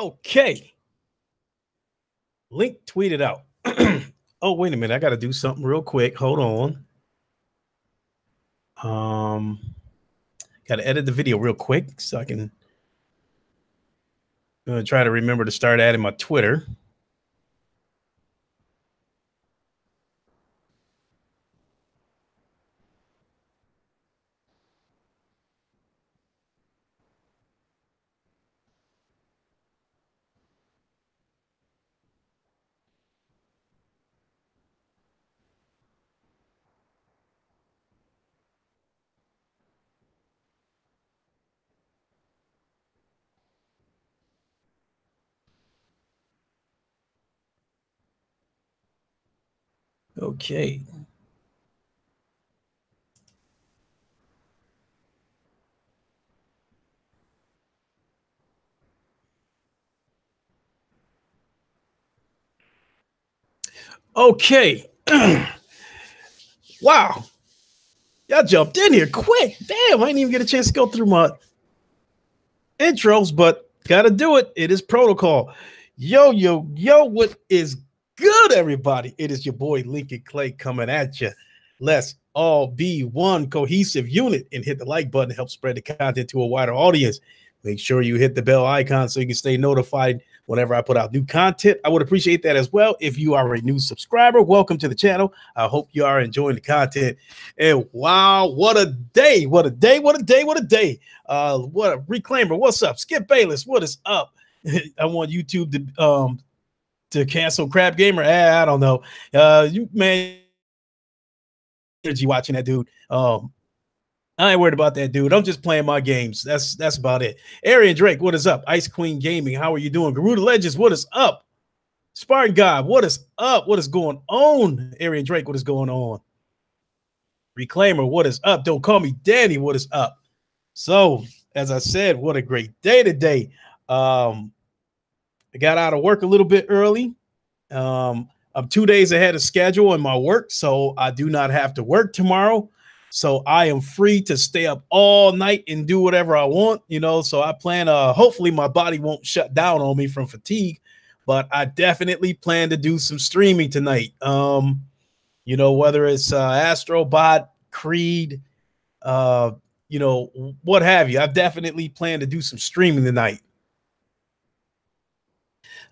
Okay. Link tweeted out. Oh, wait a minute. I got to do something real quick. Hold on. Got to edit the video real quick so I can try to remember to start adding my Twitter. Okay. Okay. Wow. Y'all jumped in here quick. Damn, I didn't even get a chance to go through my intros, but got to do it. It is protocol. Yo, what is good, everybody? It is your boy Lincoln Clay coming at you. Let's all be one cohesive unit and hit the like button to help spread the content to a wider audience. Make sure you hit the bell icon so you can stay notified whenever I put out new content. I would appreciate that as well. If you are a new subscriber, welcome to the channel. I hope you are enjoying the content. And wow, what a day. What a day. What a day. What a day. What a reclaimer. What's up? Skip Bayless. What is up? I want YouTube to cancel Crap Gamer. I don't know. You man, energy watching that dude. I ain't worried about that, dude. I'm just playing my games. That's about it. Arian Drake, what is up? Ice Queen Gaming, how are you doing? Garuda Legends, what is up? Spartan God, what is up? What is going on? Arian Drake, what is going on? Reclaimer, what is up? Don't call me Danny, what is up? So, as I said, what a great day today. I got out of work a little bit early. I'm 2 days ahead of schedule in my work, so I do not have to work tomorrow. So I am free to stay up all night and do whatever I want, so I plan, hopefully my body won't shut down on me from fatigue, but I definitely plan to do some streaming tonight. Whether it's Astrobot, Creed, what have you. I've definitely planned to do some streaming tonight.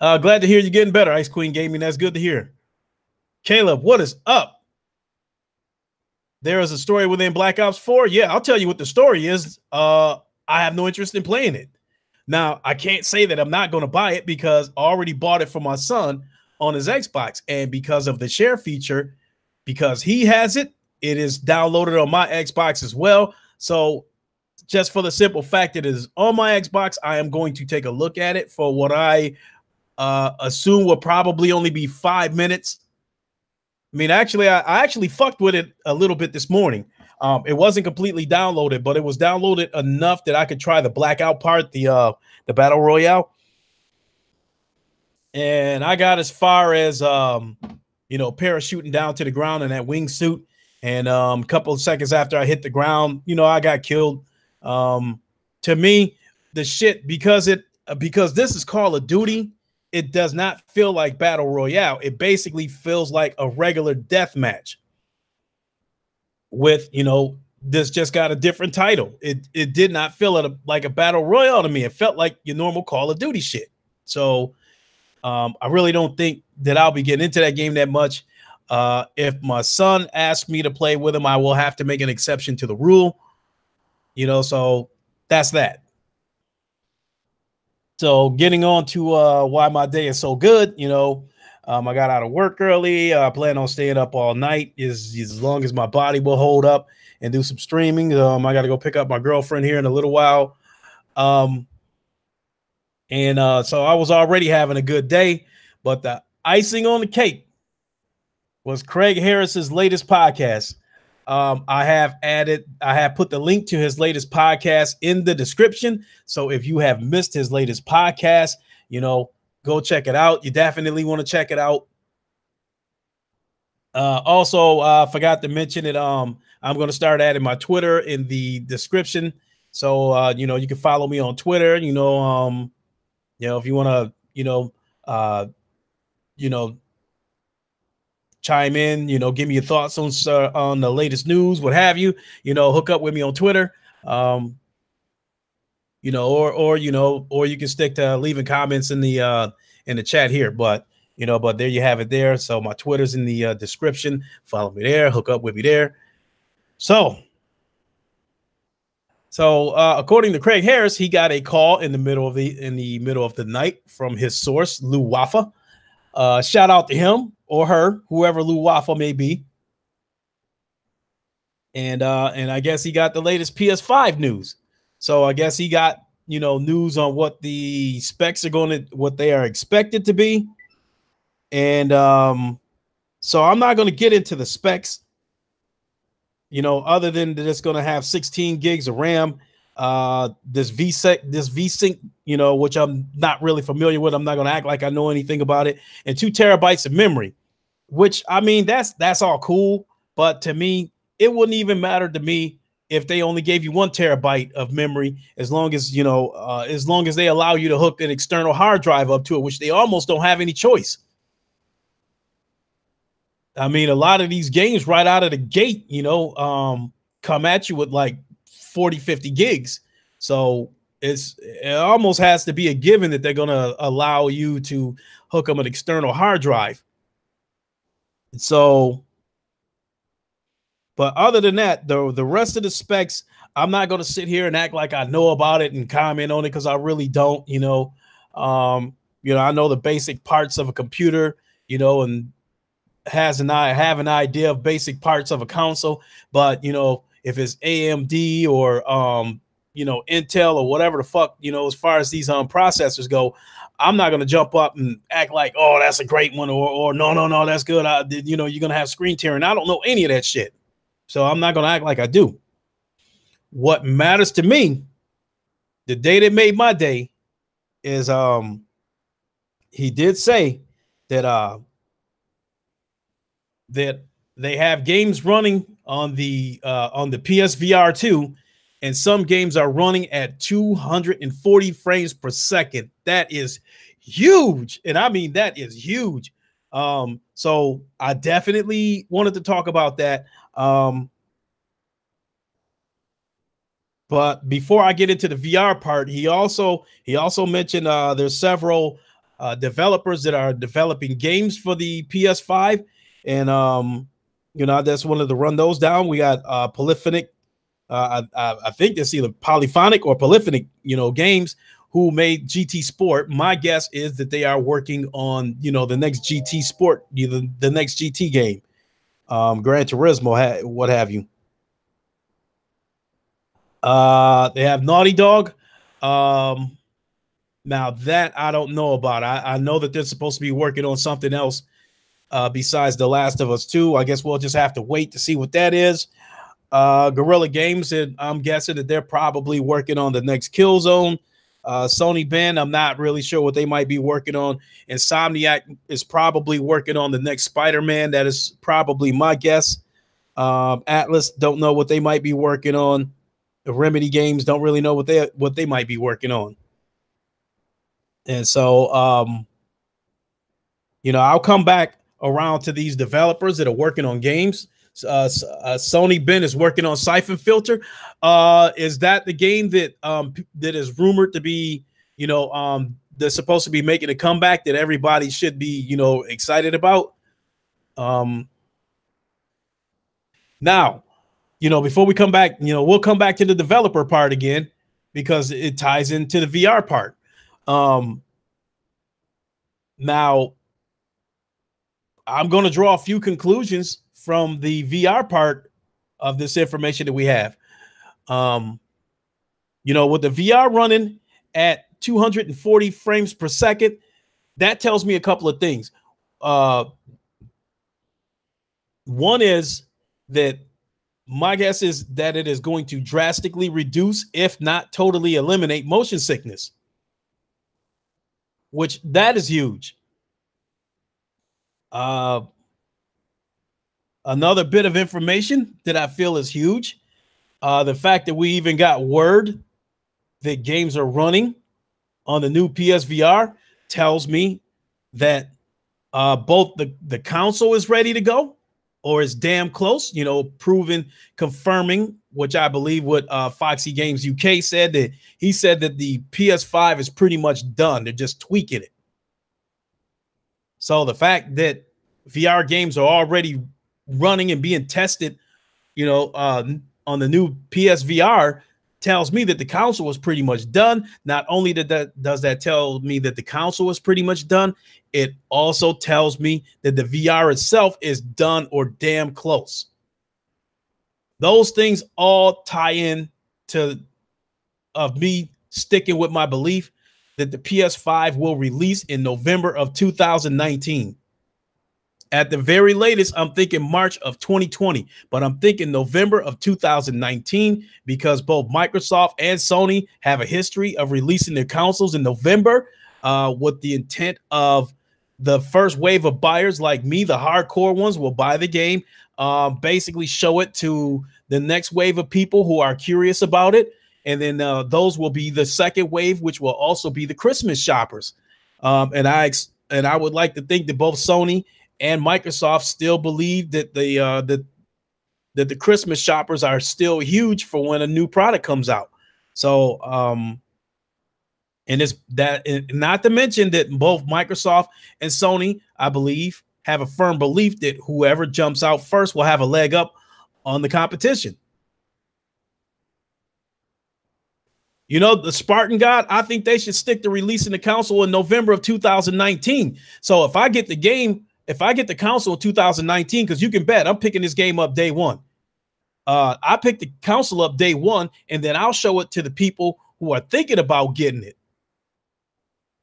Glad to hear you're getting better, Ice Queen Gaming. That's good to hear. Caleb, what is up? There is a story within Black Ops 4. Yeah, I'll tell you what the story is. I have no interest in playing it. Now, I can't say that I'm not going to buy it because I already bought it for my son on his Xbox. And because of the share feature, because he has it, it is downloaded on my Xbox as well. So just for the simple fact that it is on my Xbox, I am going to take a look at it for what I assume will probably only be 5 minutes. I mean, actually, I actually fucked with it a little bit this morning. It wasn't completely downloaded, but it was downloaded enough that I could try the blackout part, the battle royale. And I got as far as parachuting down to the ground in that wingsuit. And a couple of seconds after I hit the ground, I got killed. To me, the shit because this is Call of Duty. It does not feel like battle royale. It basically feels like a regular death match with, this just got a different title. It did not feel like a battle royale to me. It felt like your normal Call of Duty shit. So I really don't think that I'll be getting into that game that much. If my son asks me to play with him, I will have to make an exception to the rule, so that's that. So getting on to why my day is so good, I got out of work early. I plan on staying up all night as long as my body will hold up and do some streaming. I got to go pick up my girlfriend here in a little while. So I was already having a good day, but the icing on the cake was Craig Harris's latest podcast. I have put the link to his latest podcast in the description. So if you have missed his latest podcast, go check it out. You definitely want to check it out. Also, forgot to mention it. I'm going to start adding my Twitter in the description. So, you can follow me on Twitter, If you want to, uh, you know, chime in, give me your thoughts on the latest news, what have you, hook up with me on Twitter. Or you can stick to leaving comments in the chat here. But there you have it there. So my Twitter's in the description. Follow me there. Hook up with me there. So according to Craig Harris, he got a call in the middle of the night from his source, Lou Waffa. Shout out to him or her, whoever Lou Waffa may be. And I guess he got the latest PS5 news. So I guess he got, news on what the specs are what they are expected to be. And so I'm not going to get into the specs, other than that it's going to have 16 gigs of RAM. This VSync, which I'm not really familiar with. I'm not going to act like I know anything about it. And 2 terabytes of memory, which, I mean, that's all cool. But to me, it wouldn't even matter to me if they only gave you 1 terabyte of memory, as long as they allow you to hook an external hard drive up to it, which they almost don't have any choice. I mean, a lot of these games right out of the gate, come at you with like 40, 50 gigs. So it almost has to be a given that they're going to allow you to hook them an external hard drive. So, but other than that, the rest of the specs, I'm not going to sit here and act like I know about it and comment on it, because I really don't. I know the basic parts of a computer, and have an idea of basic parts of a console. But if it's AMD or Intel or whatever the fuck, as far as these processors go, I'm not going to jump up and act like, oh, that's a great one, or no, that's good. You're going to have screen tearing. I don't know any of that shit. So I'm not going to act like I do. What matters to me, the day that made my day, is he did say that that they have games running on the PSVR 2, and some games are running at 240 frames per second. That is huge. And I mean, that is huge. So I definitely wanted to talk about that. But before I get into the VR part, he also mentioned there's several developers that are developing games for the PS5, and I just wanted to run those down. We got Polyphonic. I think it's either Polyphonic or Polyphonic, games, who made GT Sport. My guess is that they are working on, the next GT Sport, the next GT game, Gran Turismo, what have you. They have Naughty Dog. Now that I don't know about. I know that they're supposed to be working on something else besides The Last of Us 2. I guess we'll just have to wait to see what that is. Guerrilla Games, and I'm guessing that they're probably working on the next Killzone. Sony Ben, I'm not really sure what they might be working on. Insomniac is probably working on the next Spider-Man. That is probably my guess. Atlas, don't know what they might be working on. The Remedy Games, don't really know what they might be working on. And so I'll come back around to these developers that are working on games. Sony Ben is working on Siphon Filter. Is that the game that is rumored to be, they're supposed to be making a comeback that everybody should be, excited about? Now, before we come back, we'll come back to the developer part again, because it ties into the VR part. Now, I'm going to draw a few conclusions from the VR part of this information that we have. With the VR running at 240 frames per second, that tells me a couple of things. One is that my guess is that it is going to drastically reduce, if not totally eliminate, motion sickness, which that is huge. Another bit of information that I feel is huge, the fact that we even got word that games are running on the new PSVR tells me that both the console is ready to go or is damn close, proven, confirming, which I believe what Foxy Games UK said, that he said that the PS5 is pretty much done. They're just tweaking it. So the fact that VR games are already running and being tested, on the new PSVR tells me that the console was pretty much done. Not only does that tell me that the console was pretty much done, it also tells me that the VR itself is done or damn close. Those things all tie in to me sticking with my belief that the PS5 will release in November of 2019. At the very latest, I'm thinking March of 2020, but I'm thinking November of 2019 because both Microsoft and Sony have a history of releasing their consoles in November with the intent of the first wave of buyers like me, the hardcore ones, will buy the game, basically show it to the next wave of people who are curious about it. And then those will be the second wave, which will also be the Christmas shoppers. And I would like to think that both Sony and Microsoft still believe that the Christmas shoppers are still huge for when a new product comes out. So, and it's that, not to mention that both Microsoft and Sony, I believe, have a firm belief that whoever jumps out first will have a leg up on the competition. The Spartan God, I think they should stick to releasing the console in November of 2019. So if I get the console in 2019, because you can bet I'm picking this game up day one. I pick the console up day one, and then I'll show it to the people who are thinking about getting it.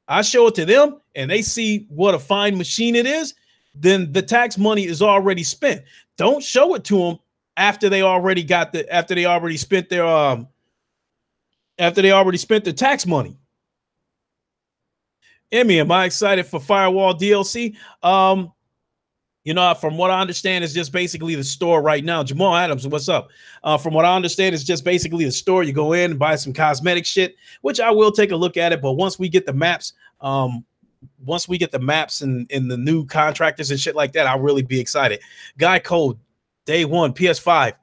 I show it to them, and they see what a fine machine it is. Then the tax money is already spent. Don't show it to them after they already spent their tax money. Emmy, am I excited for Firewall DLC? From what I understand, it's just basically the store right now. Jamal Adams, what's up? From what I understand, it's just basically the store. You go in and buy some cosmetic shit, which I will take a look at it. But once we get the maps, and the new contractors and shit like that, I'll really be excited. Guy Code, day one, PS5.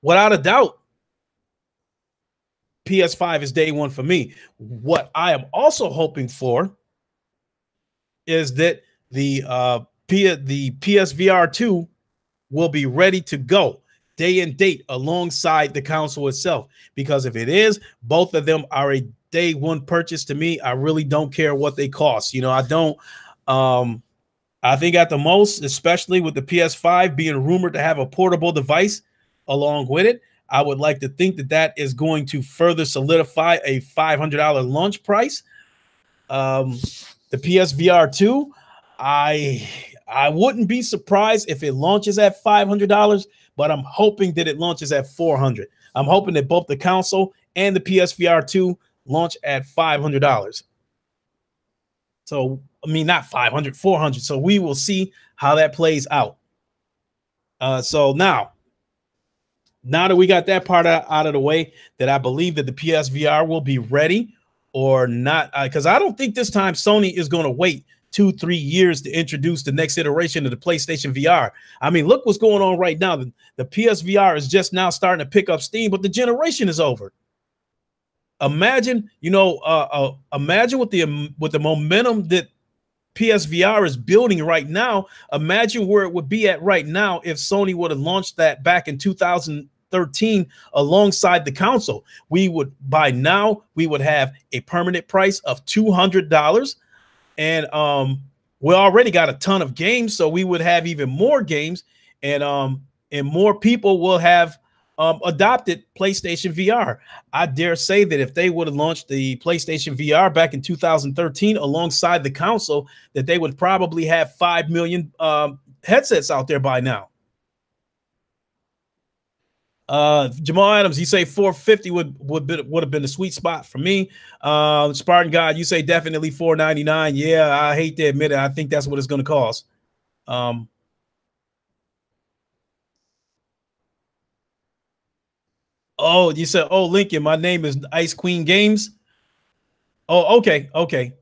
Without a doubt, PS5 is day one for me. What I am also hoping for is that the PSVR 2 will be ready to go day and date alongside the console itself. Because if it is, both of them are a day one purchase to me. I really don't care what they cost. I don't. I think at the most, especially with the PS5 being rumored to have a portable device along with it, I would like to think that is going to further solidify a $500 launch price. The PSVR 2, I wouldn't be surprised if it launches at $500, but I'm hoping that it launches at $400. I'm hoping that both the console and the PSVR 2 launch at $500. So, not 500, 400. So we will see how that plays out. So now that we got that part out of the way, that I believe that the PSVR will be ready or not, because I don't think this time Sony is going to wait 2-3 years to introduce the next iteration of the PlayStation VR. Look what's going on right now. The PSVR is just now starting to pick up steam, but the generation is over. Imagine, imagine with the momentum that PSVR is building right now. Imagine where it would be at right now if Sony would have launched that back in 2013 alongside the console. By now we would have a permanent price of $200, and we already got a ton of games, so we would have even more games, and more people will have adopted PlayStation VR. I dare say that if they would have launched the PlayStation VR back in 2013 alongside the console, that they would probably have 5 million headsets out there by now. Jamal Adams, you say 450 would have been the sweet spot for me. Spartan God, you say definitely 499. Yeah, I hate to admit it. I think that's what it's going to cost. Oh, you said, oh, Lincoln, my name is Ice Queen Games. Oh, okay, okay.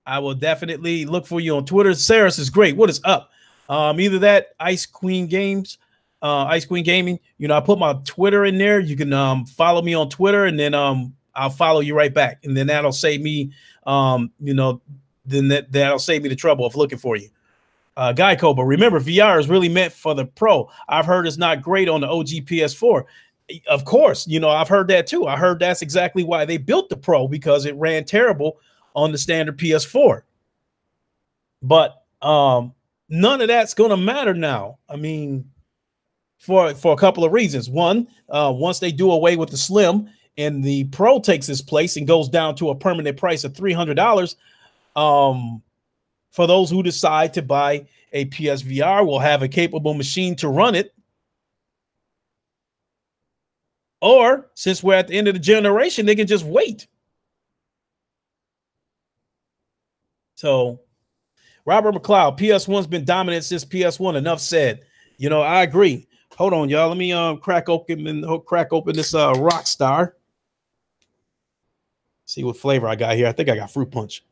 I will definitely look for you on Twitter. Saris is great. What is up? Either that, Ice Queen Games, Ice Queen Gaming. You know, I put my Twitter in there. You can follow me on Twitter, and then I'll follow you right back, and then that'll save me, you know, then that'll save me the trouble of looking for you. Geico, but remember, VR is really meant for the pro. I've heard it's not great on the OG PS4. Of course, you know, I've heard that too. I heard that's exactly why they built the pro, because it ran terrible on the standard PS4. But none of that's going to matter now. I mean, for a couple of reasons. One, once they do away with the Slim and the Pro takes its place and goes down to a permanent price of $300, for those who decide to buy a PSVR, will have a capable machine to run it. Or since we're at the end of the generation, they can just wait. So Robert McLeod, PS1's been dominant since PS1. Enough said. You know, I agree. Hold on, y'all. Let me crack open this Rockstar. See what flavor I got here. I think I got fruit punch.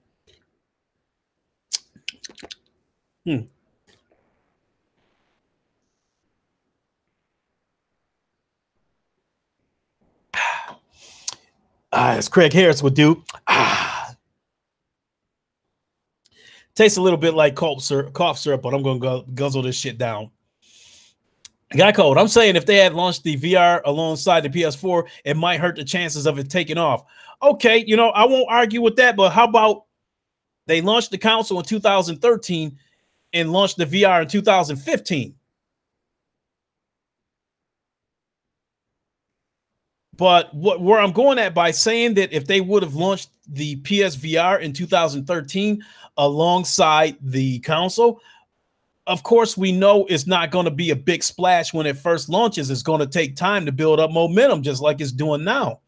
As Craig Harris would do. Tastes a little bit like cough syrup, but I'm going to guzzle this shit down. Guy code. I'm saying if they had launched the VR alongside the PS4, it might hurt the chances of it taking off. Okay, you know, I won't argue with that, but how about they launched the console in 2013 and launched the VR in 2015? But where I'm going at by saying that if they would have launched the PSVR in 2013 alongside the console, of course, we know it's not going to be a big splash when it first launches. It's going to take time to build up momentum, just like it's doing now.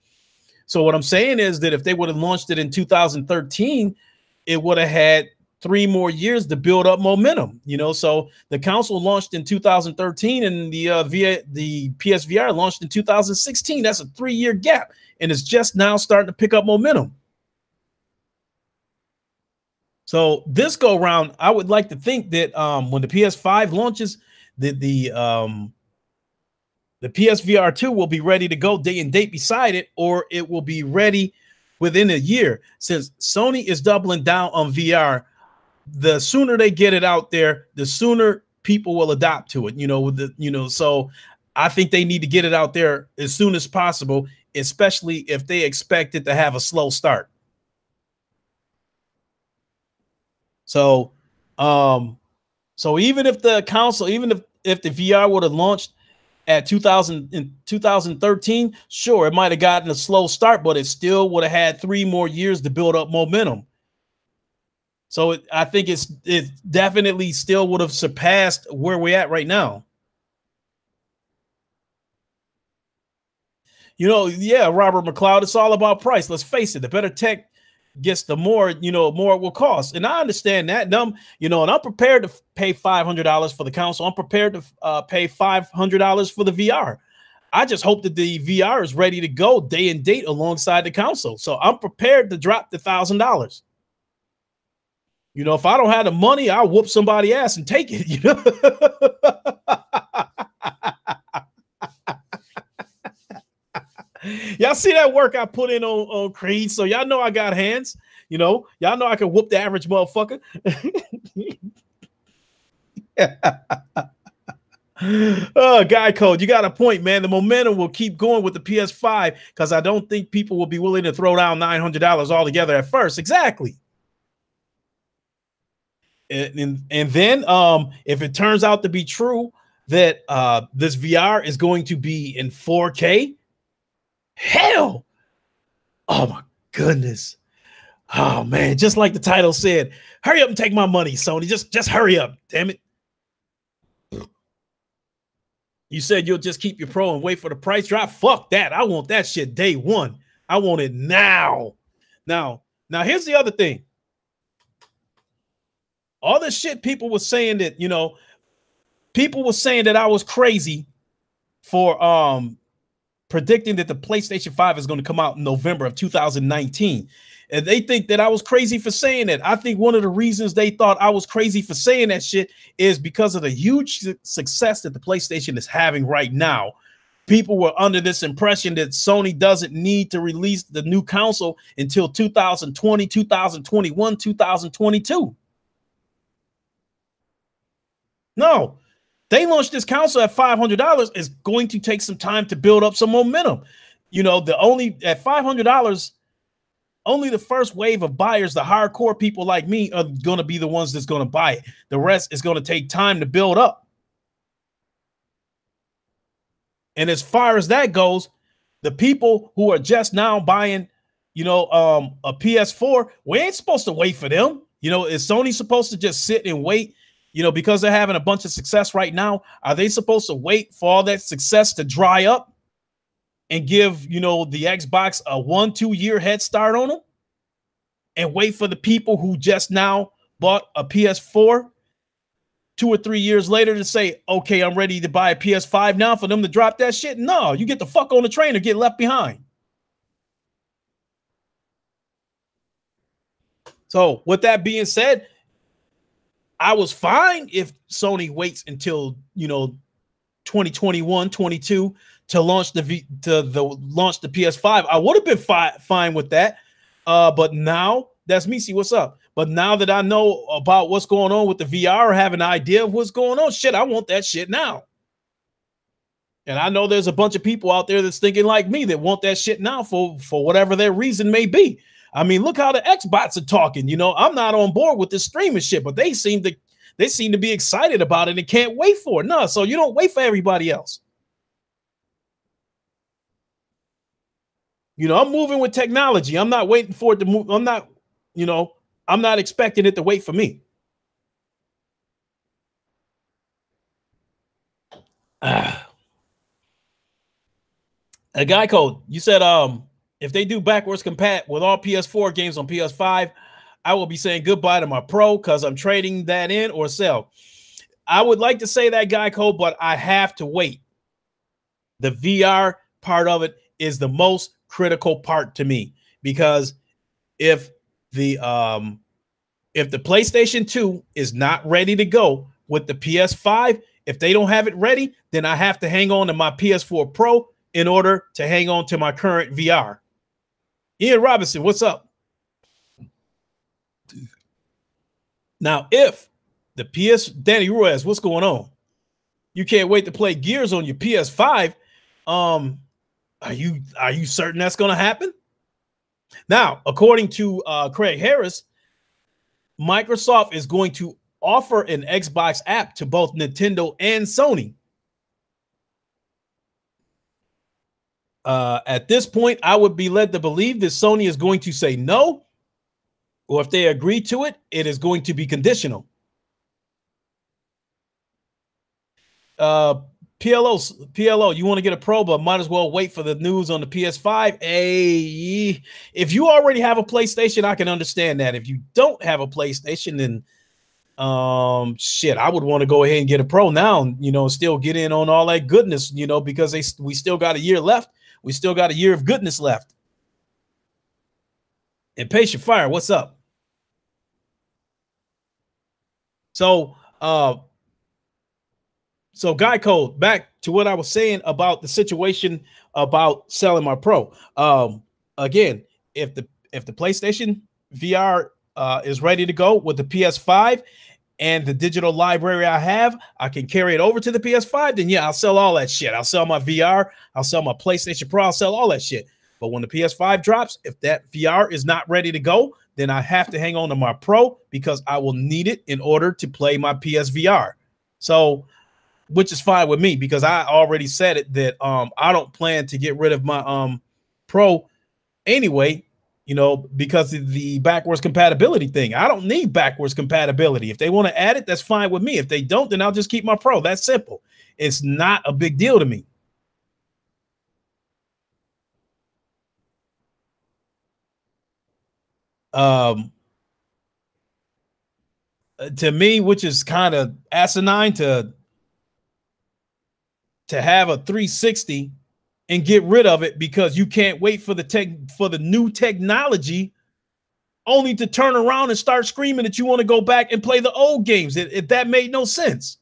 So what I'm saying is that if they would have launched it in 2013, it would have had 3 more years to build up momentum. You know, so the console launched in 2013 and the PSVR launched in 2016. That's a 3-year gap, and it's just now starting to pick up momentum. So this go round, I would like to think that when the PS5 launches, the PSVR 2 will be ready to go day and date beside it, or it will be ready within a year. Since Sony is doubling down on VR, the sooner they get it out there, the sooner people will adopt to it. You know, with the so I think they need to get it out there as soon as possible, especially if they expect it to have a slow start. So, so even if the console, even if the VR would have launched at 2013, sure, it might have gotten a slow start, but it still would have had 3 more years to build up momentum. So I think it definitely still would have surpassed where we're at right now. You know, yeah, Robert McLeod, it's all about price. Let's face it, the better tech gets, the more, more it will cost. And I understand that. And I'm prepared to pay $500 for the console. I'm prepared to pay $500 for the VR. I just hope that the VR is ready to go day and date alongside the console. So I'm prepared to drop the $1,000. You know, if I don't have the money, I'll whoop somebody's ass and take it. You know. Y'all see that work I put in on Creed, so y'all know I got hands. You know, y'all know I can whoop the average motherfucker. Guy code, you got a point, man. The momentum will keep going with the PS5 because I don't think people will be willing to throw down $900 altogether at first. Exactly. And then if it turns out to be true that this VR is going to be in 4K, hell, oh my goodness, oh man, just like the title said, hurry up and take my money, Sony. Just hurry up, damn it. You said you'll just keep your Pro and wait for the price drop. Fuck that. I want that shit day one. I want it now. Now here's the other thing. All this shit people were saying that, people were saying that I was crazy for predicting that the PlayStation 5 is going to come out in November of 2019. And they think that I was crazy for saying that. I think one of the reasons they thought I was crazy for saying that shit is because of the huge success that the PlayStation is having right now. People were under this impression that Sony doesn't need to release the new console until 2020, 2021, 2022. No, they launched this console at $500. It's going to take some time to build up some momentum. You know, at $500, only the first wave of buyers, the hardcore people like me, are going to be the ones that's going to buy it. The rest is going to take time to build up. And as far as that goes, the people who are just now buying, you know, a PS4, we ain't supposed to wait for them. You know, is Sony supposed to just sit and wait? You know, because they're having a bunch of success right now, are they supposed to wait for all that success to dry up and give, you know, the Xbox a 1-2 year head start on them and wait for the people who just now bought a PS4 2 or 3 years later to say, okay, I'm ready to buy a PS5 now, for them to drop that shit? No, you get the fuck on the train or get left behind. So with that being said, I was fine if Sony waits until, you know, 2021, 22 to launch the PS5. I would have been fine with that. But now, that's me. See, what's up? But now that I know about what's going on with the VR, or have an idea of what's going on, shit, I want that shit now. And I know there's a bunch of people out there that's thinking like me that want that shit now for whatever their reason may be. I mean, look how the Xbots are talking. You know, I'm not on board with this streaming shit, but they seem to be excited about it and can't wait for it. No, so you don't wait for everybody else. You know, I'm moving with technology. I'm not waiting for it to move. I'm not, you know, I'm not expecting it to wait for me. A guy code, you said, if they do backwards compat with all PS4 games on PS5, I will be saying goodbye to my Pro because I'm trading that in or sell. I would like to say that, guy code, but I have to wait. The VR part of it is the most critical part to me, because if the PlayStation 2 is not ready to go with the PS5, if they don't have it ready, then I have to hang on to my PS4 Pro in order to hang on to my current VR. Ian Robinson, what's up? Now, if the Danny Ruiz, what's going on? You can't wait to play Gears on your PS5. Are you certain that's going to happen? Now, according to Craig Harris, Microsoft is going to offer an Xbox app to both Nintendo and Sony. At this point, I would be led to believe that Sony is going to say no, or if they agree to it, it is going to be conditional. PLO, you want to get a Pro, but might as well wait for the news on the PS5. Hey, if you already have a PlayStation, I can understand that. If you don't have a PlayStation, then shit, I would want to go ahead and get a Pro now, you know, still get in on all that goodness, you know, because we still got a year left. We still got a year of goodness left. And Patient Fire, what's up? So Guy Code, back to what I was saying about the situation about selling my Pro. Again, if the PlayStation VR is ready to go with the PS5 and the digital library I have, I can carry it over to the PS5, then yeah, I'll sell all that shit. I'll sell my VR, I'll sell my PlayStation Pro, I'll sell all that shit. But when the PS5 drops, if that VR is not ready to go, then I have to hang on to my Pro, because I will need it in order to play my PSVR. So, which is fine with me, because I already said it that I don't plan to get rid of my Pro anyway, you know, because of the backwards compatibility thing. I don't need backwards compatibility. If they want to add it, that's fine with me. If they don't, then I'll just keep my Pro. That's simple. It's not a big deal to me. To me, which is kind of asinine to have a 360 and get rid of it because you can't wait for the new technology, only to turn around and start screaming that you want to go back and play the old games. That made no sense.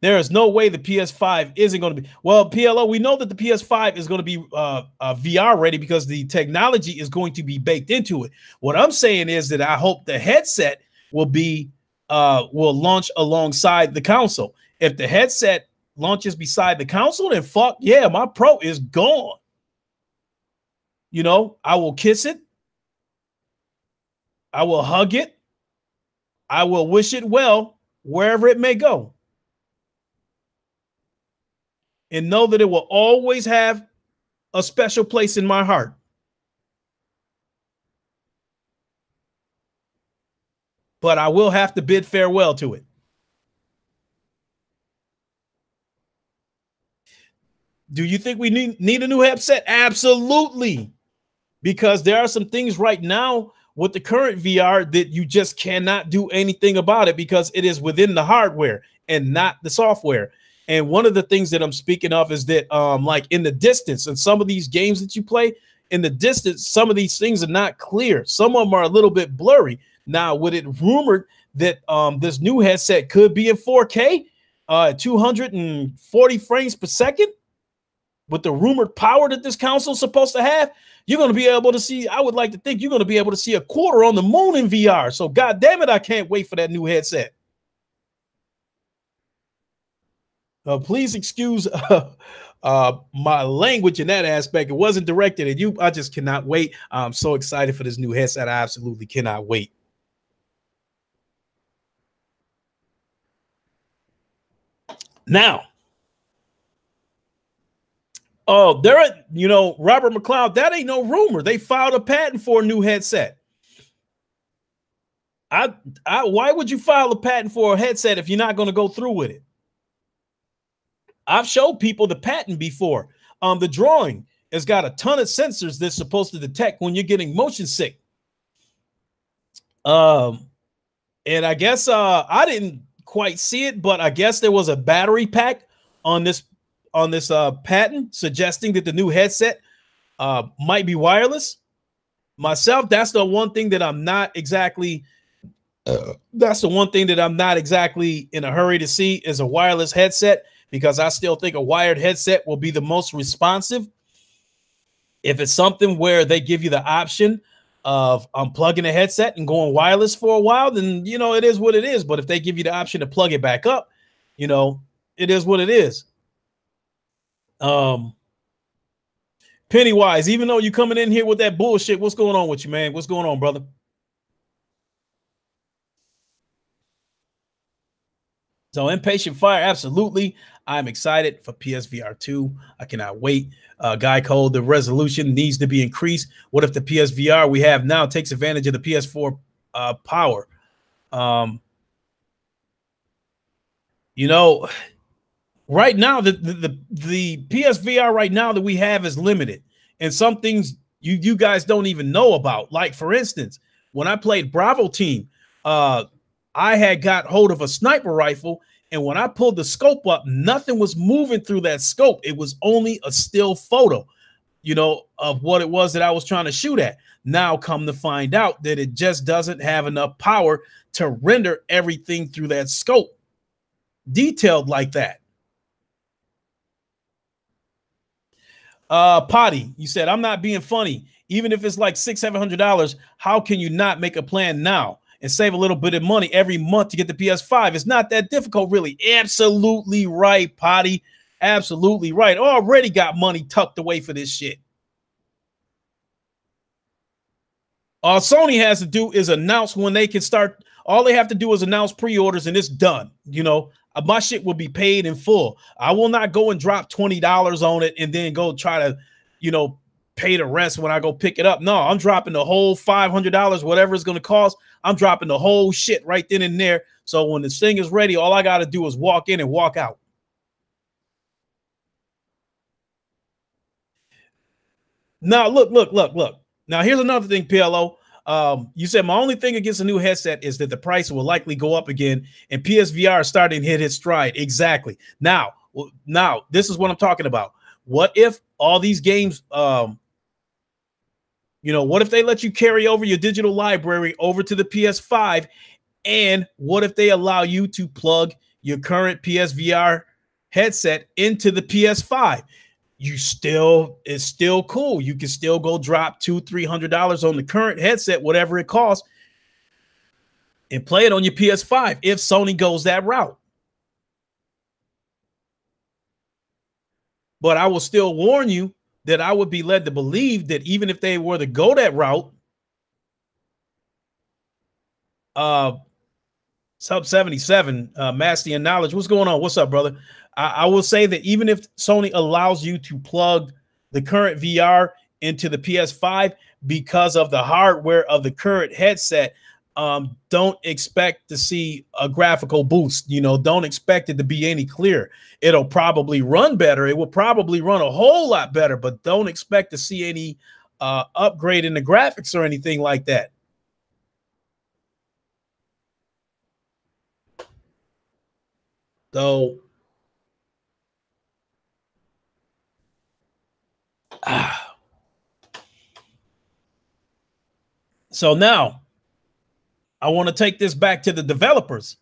There is no way the PS5 isn't going to be. Well, PLO, we know that the PS5 is going to be VR ready because the technology is going to be baked into it. What I'm saying is that I hope the headset will launch alongside the console. If the headset launches beside the console, then fuck yeah, my Pro is gone. You know, I will kiss it. I will hug it. I will wish it well wherever it may go. And know that it will always have a special place in my heart. But I will have to bid farewell to it. Do you think we need a new headset? Absolutely. Because there are some things right now with the current VR that you just cannot do anything about it because it is within the hardware and not the software. And one of the things that I'm speaking of is that like in the distance and some of these games that you play in the distance, some of these things are not clear. Some of them are a little bit blurry. Now, with it rumored that this new headset could be in 4K, 240 frames per second, with the rumored power that this console is supposed to have, you're going to be able to see, I would like to think you're going to be able to see a quarter on the moon in VR. So, God damn it, I can't wait for that new headset. Please excuse my language in that aspect. It wasn't directed at you. I just cannot wait. I'm so excited for this new headset. I absolutely cannot wait. Now, Robert McLeod, that ain't no rumor. They filed a patent for a new headset. Why would you file a patent for a headset if you're not going to go through with it? I've showed people the patent before. The drawing has got a ton of sensors that's supposed to detect when you're getting motion sick. And I guess I didn't quite see it, but I guess there was a battery pack on this patent suggesting that the new headset might be wireless. Myself, that's the one thing that I'm not exactly. That's the one thing that I'm not exactly in a hurry to see is a wireless headset. Because I still think a wired headset will be the most responsive. If it's something where they give you the option of unplugging a headset and going wireless for a while, then, you know, it is what it is. But if they give you the option to plug it back up, you know, it is what it is. Pennywise, even though you're coming in here with that bullshit, what's going on with you, man? What's going on, brother? So Impatient Fire, absolutely. I'm excited for PSVR 2. I cannot wait. Guy Code, the resolution needs to be increased. What if the PSVR we have now takes advantage of the PS4 power? You know, right now, the PSVR right now that we have is limited. And some things you guys don't even know about. Like, for instance, when I played Bravo Team, I had got hold of a sniper rifle, and when I pulled the scope up, nothing was moving through that scope. It was only a still photo, you know, of what it was that I was trying to shoot at. Now come to find out that it just doesn't have enough power to render everything through that scope detailed like that. Potty, you said, I'm not being funny. Even if it's like $600-700, how can you not make a plan now and save a little bit of money every month to get the PS5? It's not that difficult, really. Absolutely right, Potty. Absolutely right. Already got money tucked away for this shit. All Sony has to do is announce when they can start. All they have to do is announce pre-orders and it's done. You know, my shit will be paid in full. I will not go and drop $20 on it and then go try to, you know, pay the rest when I go pick it up. No, I'm dropping the whole $500, whatever it's going to cost. I'm dropping the whole shit right then and there. So when this thing is ready, all I got to do is walk in and walk out. Now, look. Now, here's another thing, PLO. You said my only thing against a new headset is that the price will likely go up again, and PSVR is starting to hit its stride. Exactly. Now, Well, now this is what I'm talking about. What if all these games, what if they let you carry over your digital library over to the PS5? And what if they allow you to plug your current PSVR headset into the PS5? It's still cool. You can still go drop $200-$300 on the current headset, whatever it costs, and play it on your PS5 if Sony goes that route. But I will still warn you that I would be led to believe that even if they were to go that route, Sub 77, Mastery and Knowledge. What's going on? What's up, brother? I will say that even if Sony allows you to plug the current VR into the PS5 because of the hardware of the current headset, don't expect to see a graphical boost. Don't expect it to be any clearer. It'll probably run better. It will probably run a whole lot better, but don't expect to see any upgrade in the graphics or anything like that. So, so now I want to take this back to the developers,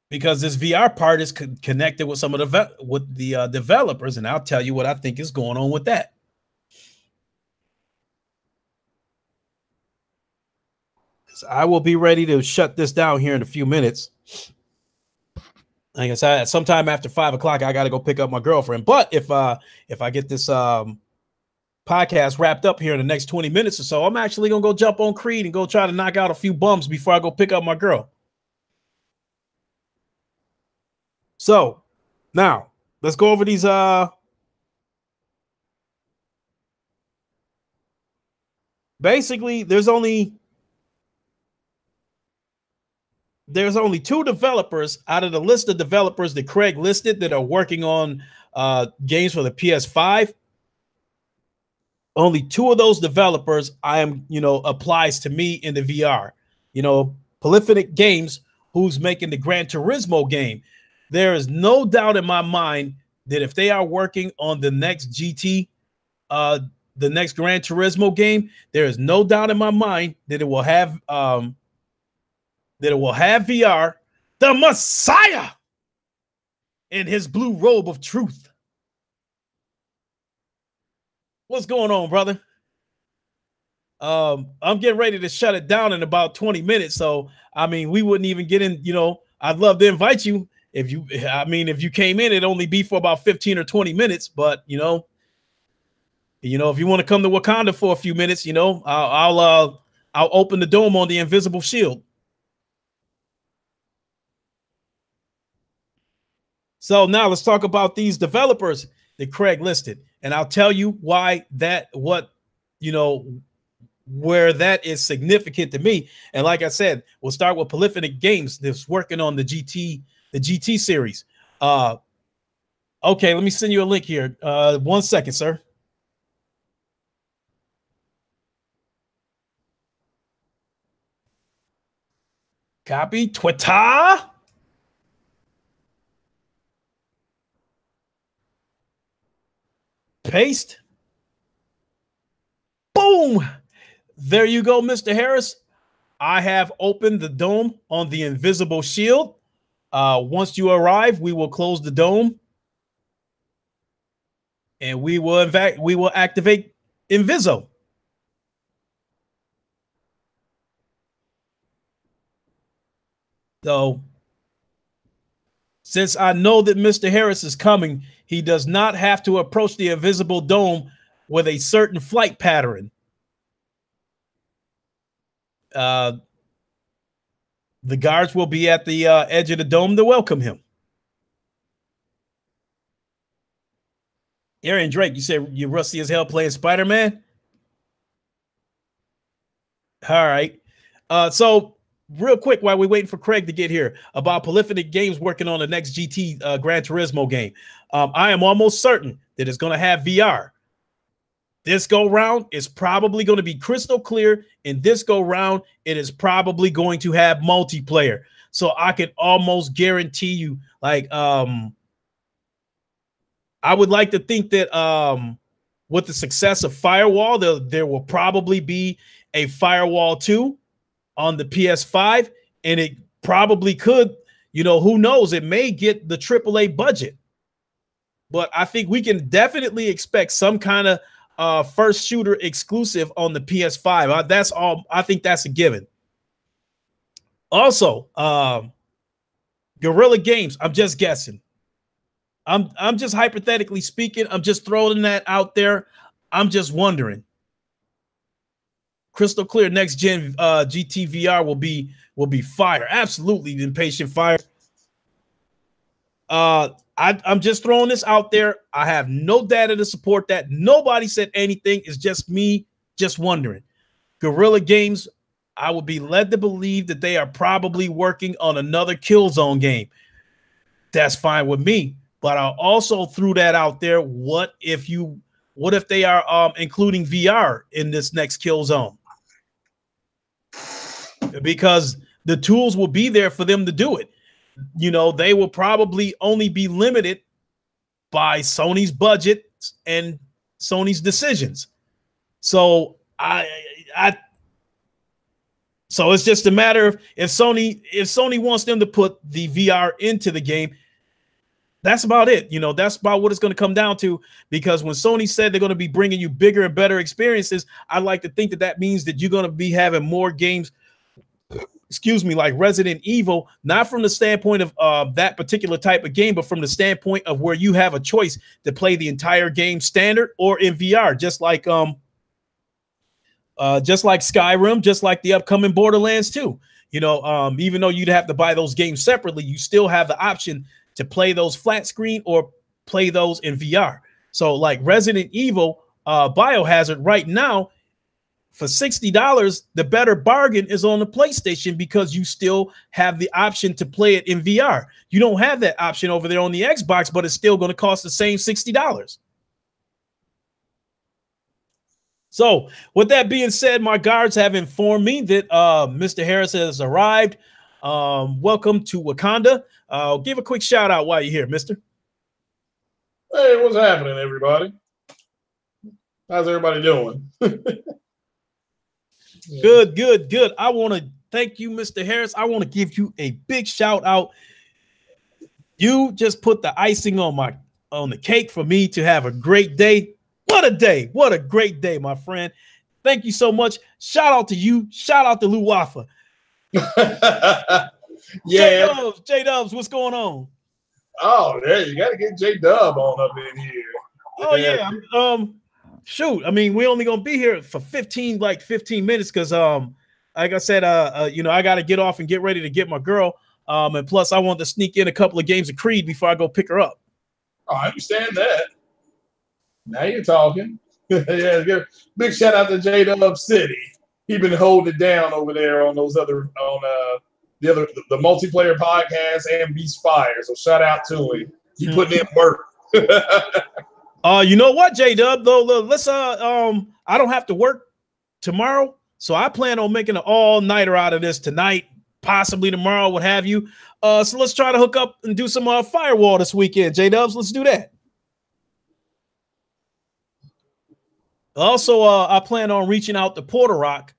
because this VR part is connected with some of the developers, and I'll tell you what I think is going on with that. I will be ready to shut this down here in a few minutes. Like I said, sometime after 5 o'clock, I got to go pick up my girlfriend. But if I get this podcast wrapped up here in the next 20 minutes or so, I'm actually gonna go jump on Creed and go try to knock out a few bums before I go pick up my girl. So now let's go over these. Basically, there's only 2 developers out of the list of developers that Craig listed that are working on games for the PS5. Only 2 of those developers applies to me in the VR. Polyphonic Games, who's making the Gran Turismo game. There is no doubt in my mind that if they are working on the next GT, the next Gran Turismo game, there is no doubt in my mind that it will have VR, the Messiah in his blue robe of truth. What's going on, brother? I'm getting ready to shut it down in about 20 minutes. So, we wouldn't even get in, I'd love to invite you. If you came in, it'd only be for about 15 or 20 minutes. But, if you want to come to Wakanda for a few minutes, I'll open the dome on the invisible shield. So now let's talk about these developers that Craig listed. And I'll tell you why where that is significant to me. And like I said, we'll start with Polyphonic Games that's working on the GT series. Okay, let me send you a link here. 1 second, sir. Copy Twitter. Paste. Boom. There you go, Mr. Harris. I have opened the dome on the invisible shield. Once you arrive, we will close the dome, and we will activate Inviso. So, since I know that Mr. Harris is coming, he does not have to approach the invisible dome with a certain flight pattern. The guards will be at the edge of the dome to welcome him. Aaron Drake, you said you're rusty as hell playing Spider-Man? All right. So real quick, while we're waiting for Craig to get here, about Polyphonic Games working on the next GT Gran Turismo game. I am almost certain that it's going to have VR. This go round is probably going to be crystal clear. And this go round, it is probably going to have multiplayer. So I can almost guarantee you, like, I would like to think that with the success of Firewall, there will probably be a Firewall 2 on the PS5, and it probably could, who knows, it may get the AAA budget. But I think we can definitely expect some kind of first shooter exclusive on the PS5. That's all. I think that's a given. Also, Guerrilla Games, I'm just guessing. I'm just hypothetically speaking. I'm just throwing that out there. I'm just wondering. Crystal clear next gen GT VR will be fire. Absolutely, impatient fire. I'm just throwing this out there. I have no data to support that. Nobody said anything. It's just me just wondering. Guerrilla Games, I would be led to believe that they are probably working on another Killzone game. That's fine with me. But I also threw that out there. What if they are including VR in this next Killzone? Because the tools will be there for them to do it. They will probably only be limited by Sony's budget and Sony's decisions. So so it's just a matter of if Sony wants them to put the VR into the game. That's about it. That's about what it's going to come down to, because when Sony said they're going to be bringing you bigger and better experiences, I'd like to think that means that you're going to be having more games, like Resident Evil, not from the standpoint of that particular type of game, but from the standpoint of where you have a choice to play the entire game standard or in VR, just like Skyrim, just like the upcoming Borderlands 2. Even though you'd have to buy those games separately, you still have the option to play those flat screen or play those in VR. So like Resident Evil Biohazard right now, for $60, the better bargain is on the PlayStation, because you still have the option to play it in VR. You don't have that option over there on the Xbox, but it's still going to cost the same $60. So with that being said, my guards have informed me that Mr. Harris has arrived. Welcome to Wakanda. Give a quick shout out while you're here, mister. Hey, what's happening, everybody? How's everybody doing? Good. I want to thank you, Mr. Harris. I want to give you a big shout out. You just put the icing on the cake for me to have a great day. What a day. What a great day, my friend. Thank you so much. Shout out to you. Shout out to Lou Wafa. Yeah. J-Dubs, what's going on? Oh, yeah, you got to get J-Dub on up in here. Oh, yeah. Shoot, I mean, we're only gonna be here for 15 minutes, because like I said, I gotta get off and get ready to get my girl. And plus I want to sneak in a couple of games of Creed before I go pick her up. Oh, I understand that. Now you're talking. Yeah, big shout out to J-Dub City. He been holding it down over there on those other the multiplayer podcast and Beast Fire. So shout out to him. He putting in work. You know what, J-Dub, though, let's I don't have to work tomorrow, so I plan on making an all-nighter out of this tonight, possibly tomorrow, what have you. So let's try to hook up and do some Firewall this weekend, J-Dubs. Let's do that. Also, I plan on reaching out to Porter Rock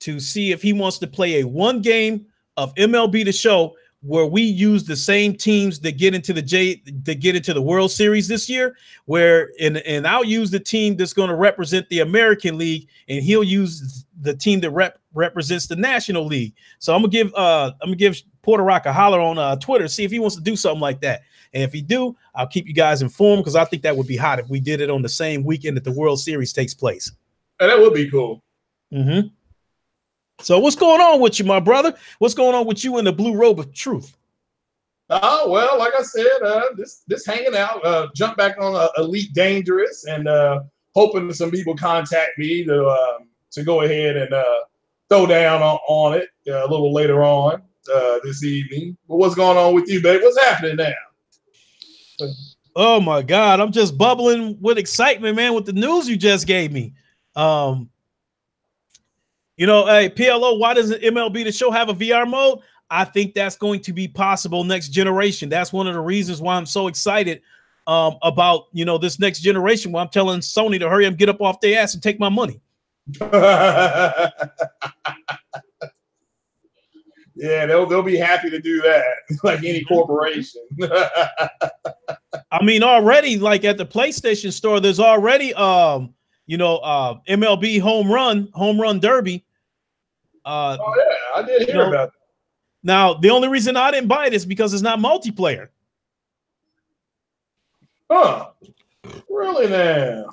to see if he wants to play a one game of MLB The Show, where we use the same teams that get into the World Series this year, and I'll use the team that's going to represent the American League, and he'll use the team that represents the National League. So I'm gonna give Porter Rock a holler on Twitter, see if he wants to do something like that. And if he do, I'll keep you guys informed, because I think that would be hot if we did it on the same weekend that the World Series takes place. And that would be cool. Mm-hmm. So what's going on with you, my brother? What's going on with you in the blue robe of truth? Oh, well, like I said, this hanging out, jump back on Elite Dangerous, and hoping some people contact me to go ahead and throw down on it a little later on this evening. But what's going on with you, babe? What's happening now? Oh my God, I'm just bubbling with excitement, man, with the news you just gave me. Hey, PLO, why doesn't MLB The Show have a VR mode? I think that's going to be possible next generation. That's one of the reasons why I'm so excited about, you know, this next generation, where I'm telling Sony to hurry up, get up off their ass and take my money. Yeah, they'll be happy to do that, like any corporation. I mean, already, like at the PlayStation Store, there's already you know, MLB home run derby. Oh yeah, I did hear about that. Now, the only reason I didn't buy it is because it's not multiplayer. Huh? Really now?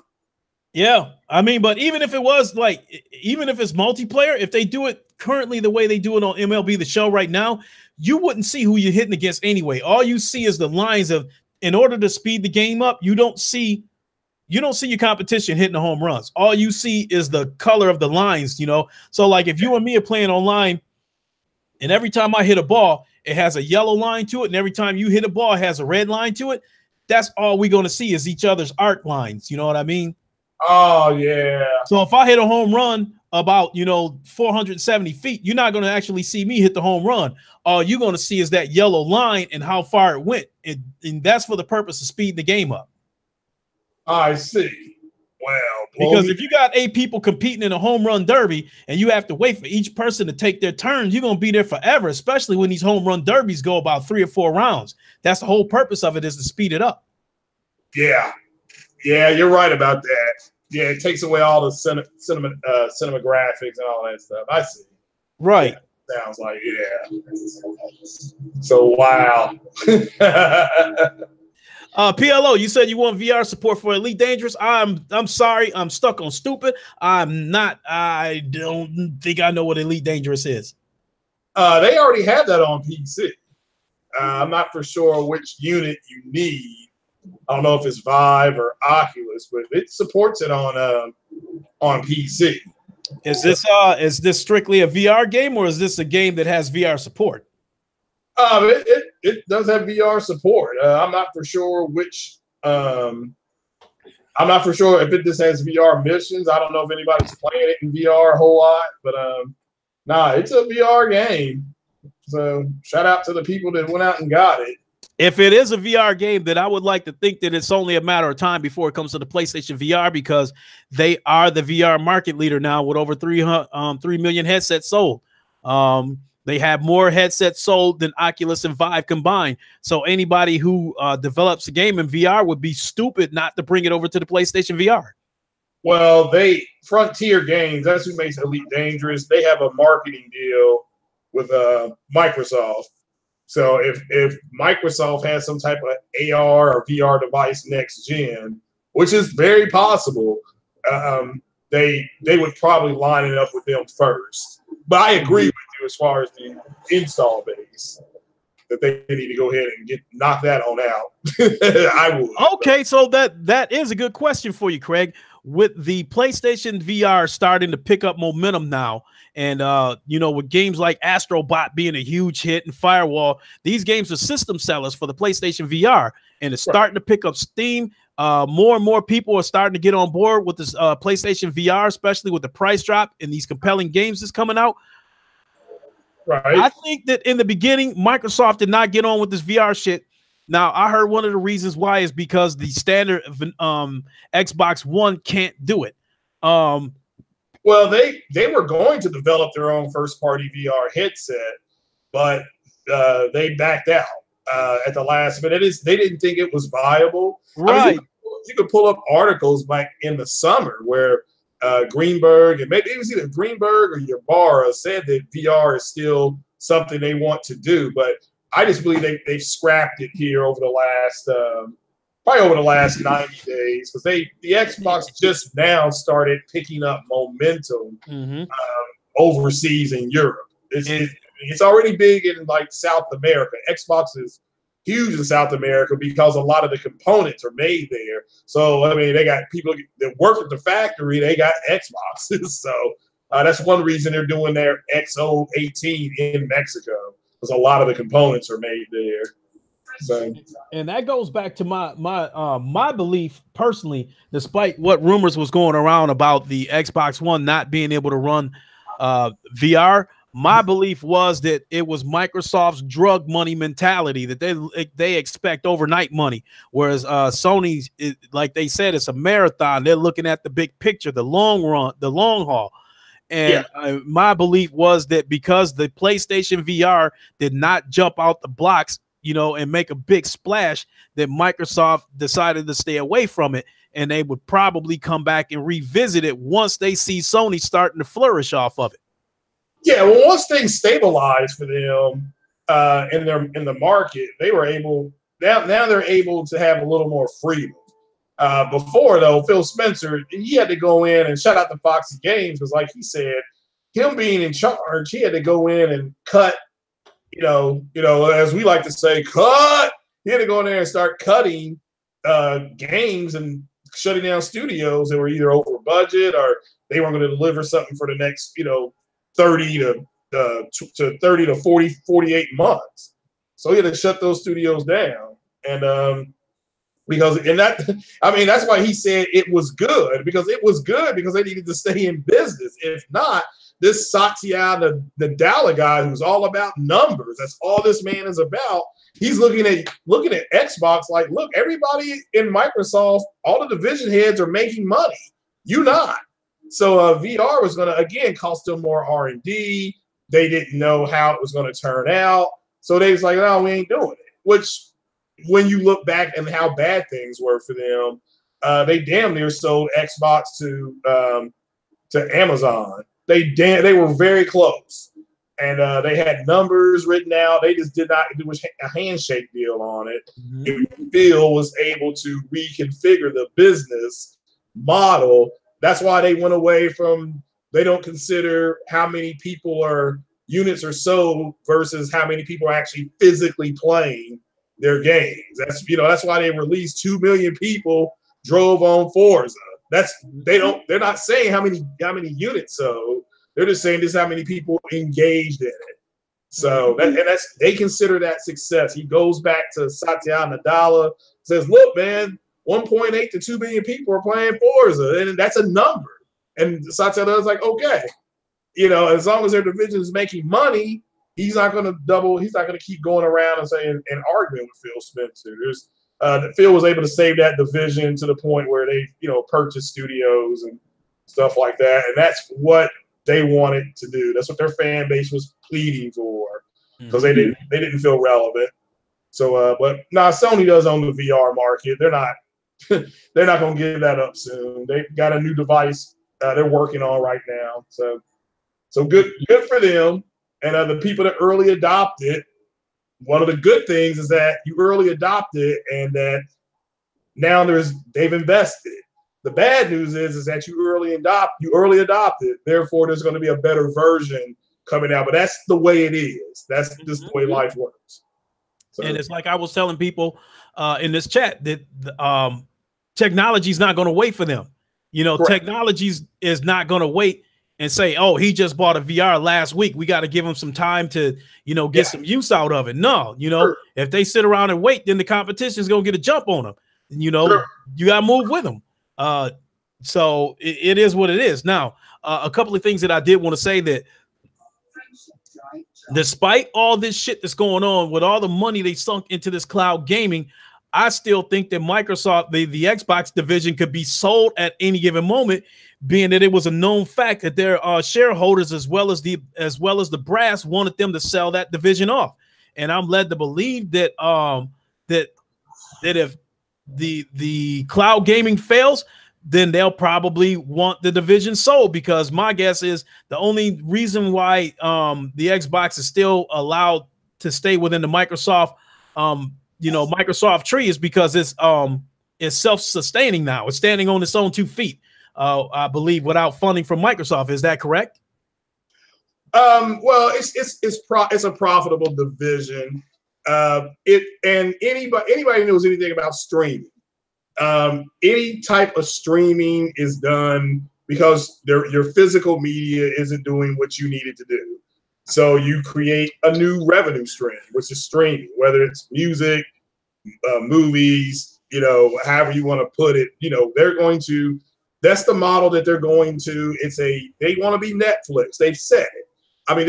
Yeah, I mean, but even if it was like, even if it's multiplayer, if they do it currently the way they do it on MLB The Show right now, you wouldn't see who you're hitting against anyway. All you see is the lines of, in order to speed the game up, you don't see your competition hitting the home runs. All you see is the color of the lines, you know. So like if you and me are playing online, and every time I hit a ball, it has a yellow line to it, and every time you hit a ball, it has a red line to it. That's all we're going to see is each other's arc lines. You know what I mean? Oh, yeah. So if I hit a home run about, you know, 470 feet, you're not going to actually see me hit the home run. All you're going to see is that yellow line and how far it went. And that's for the purpose of speeding the game up. I see. Well, because if you got 8 people competing in a home run derby and you have to wait for each person to take their turn, you're going to be there forever, especially when these home run derbies go about 3 or 4 rounds. That's the whole purpose of it, is to speed it up. Yeah. Yeah, you're right about that. Yeah, it takes away all the cinematographics and all that stuff. I see. Right. Yeah, sounds like, yeah. So, wow. PLO, you said you want VR support for Elite Dangerous. I'm sorry, I'm stuck on stupid. I don't think I know what Elite Dangerous is. They already have that on PC. I'm not for sure which unit you need. I don't know if it's Vive or Oculus, but it supports it on PC. Is this strictly a VR game, or is this a game that has VR support? It does have VR support. I'm not for sure which. I'm not for sure if this has VR missions. I don't know if anybody's playing it in VR a whole lot, but nah, it's a VR game. So shout out to the people that went out and got it. If it is a VR game, then I would like to think that it's only a matter of time before it comes to the PlayStation VR, because they are the VR market leader now with over 3 million headsets sold. They have more headsets sold than Oculus and Vive combined. So anybody who develops a game in VR would be stupid not to bring it over to the PlayStation VR. Well, Frontier Games, that's who makes Elite Dangerous. They have a marketing deal with Microsoft. So if Microsoft has some type of AR or VR device next gen, which is very possible, they would probably line it up with them first. But I agree with you as far as the install base, that they need to go ahead and knock that on out. I would. Okay, so that is a good question for you, Craig. With the PlayStation VR starting to pick up momentum now, and you know, with games like Astrobot being a huge hit and Firewall, these games are system sellers for the PlayStation VR, and it's starting to pick up steam. More and more people are starting to get on board with this PlayStation VR, especially with the price drop and these compelling games that's coming out. Right. I think that in the beginning, Microsoft did not get on with this VR shit. Now, I heard one of the reasons why is because the standard Xbox One can't do it. Well, they were going to develop their own first-party VR headset, but they backed out at the last minute. They didn't think it was viable. Right. I mean, you could pull up articles back in the summer where Greenberg, and maybe it was either Greenberg or Ybarra, said that VR is still something they want to do, but I just believe they've scrapped it here over the last probably over the last 90 days, because the Xbox just now started picking up momentum overseas in Europe. It's already big in like South America. Xbox is huge in South America because a lot of the components are made there. So I mean, they got people that work at the factory. They got Xboxes. So that's one reason they're doing their XO18 in Mexico, because a lot of the components are made there. So, and that goes back to my belief personally, despite what rumors was going around about the Xbox One not being able to run VR. My belief was that it was Microsoft's drug money mentality, that they expect overnight money, whereas Sony's, like they said, it's a marathon. They're looking at the big picture, the long run, the long haul. Yeah. And my belief was that because the PlayStation VR did not jump out the blocks, and make a big splash, that Microsoft decided to stay away from it, and they would probably come back and revisit it once they see Sony starting to flourish off of it. Yeah, well, once things stabilized for them in the market, they were able now they're able to have a little more freedom. Before though, Phil Spencer, he had to go in and shout out to Foxy Games because, like he said, him being in charge, he had to go in and cut, as we like to say, cut. He had to go in there and start cutting games and shutting down studios that were either over budget or they weren't going to deliver something for the next, 30 to 30 to 40, 48 months. So he had to shut those studios down. And that's why he said it was good, because they needed to stay in business. If not, this Satya Nadella guy, who's all about numbers, that's all this man is about. He's looking at Xbox like, look, everybody in Microsoft, all the division heads are making money. You not. So VR was going to, again, cost them more R&D. They didn't know how it was going to turn out. So they was like, no, we ain't doing it. Which, when you look back and how bad things were for them, they damn near sold Xbox to Amazon. They were very close. And they had numbers written out. They just did not do a handshake deal on it. Mm-hmm. Bill was able to reconfigure the business model. That's why they went away from, they don't consider how many people or units are sold versus how many people are actually physically playing their games. That's why they released 2 million people drove on Forza. They're not saying how many units sold. They're just saying this is how many people engaged in it. So they consider that success. He goes back to Satya Nadella, says, look, man, 1.8 to 2 million people are playing Forza, and that's a number. And Satya Nadella's like, okay, as long as their division is making money, he's not going to keep going around and saying and arguing with Phil Spencer. Phil was able to save that division to the point where they, purchased studios and stuff like that. And that's what they wanted to do. That's what their fan base was pleading for, because they didn't feel relevant. So, but Sony does own the VR market. They're not going to give that up soon. They've got a new device they're working on right now. So good for them. And the people that early adopted, one of the good things is that you early adopted and that now they've invested. The bad news is that you early adopted. Therefore, there's going to be a better version coming out. But that's the way it is. That's just the way life works. So. And it's like I was telling people in this chat that technology is not going to wait for them. Technology is not going to wait and say, oh, he just bought a VR last week, we got to give him some time to, get some use out of it. No, if they sit around and wait, then the competition is going to get a jump on them. You got to move with them. So it is what it is. Now, a couple of things that I did want to say, that despite all this shit that's going on with all the money they sunk into this cloud gaming, I still think that Microsoft, the Xbox division, could be sold at any given moment, being that it was a known fact that their shareholders, as well as the brass, wanted them to sell that division off. And I'm led to believe that that if the cloud gaming fails, then they'll probably want the division sold, because my guess is the only reason why the Xbox is still allowed to stay within the Microsoft Microsoft tree is because it's self-sustaining now. It's standing on its own 2 feet, I believe, without funding from Microsoft. Is that correct? Well, it's a profitable division. Anybody knows anything about streaming. Any type of streaming is done because your physical media isn't doing what you need it to do. So you create a new revenue stream, which is streaming, whether it's music, movies, however you want to put it. That's the model that they're going to. They want to be Netflix. They've said it. I mean,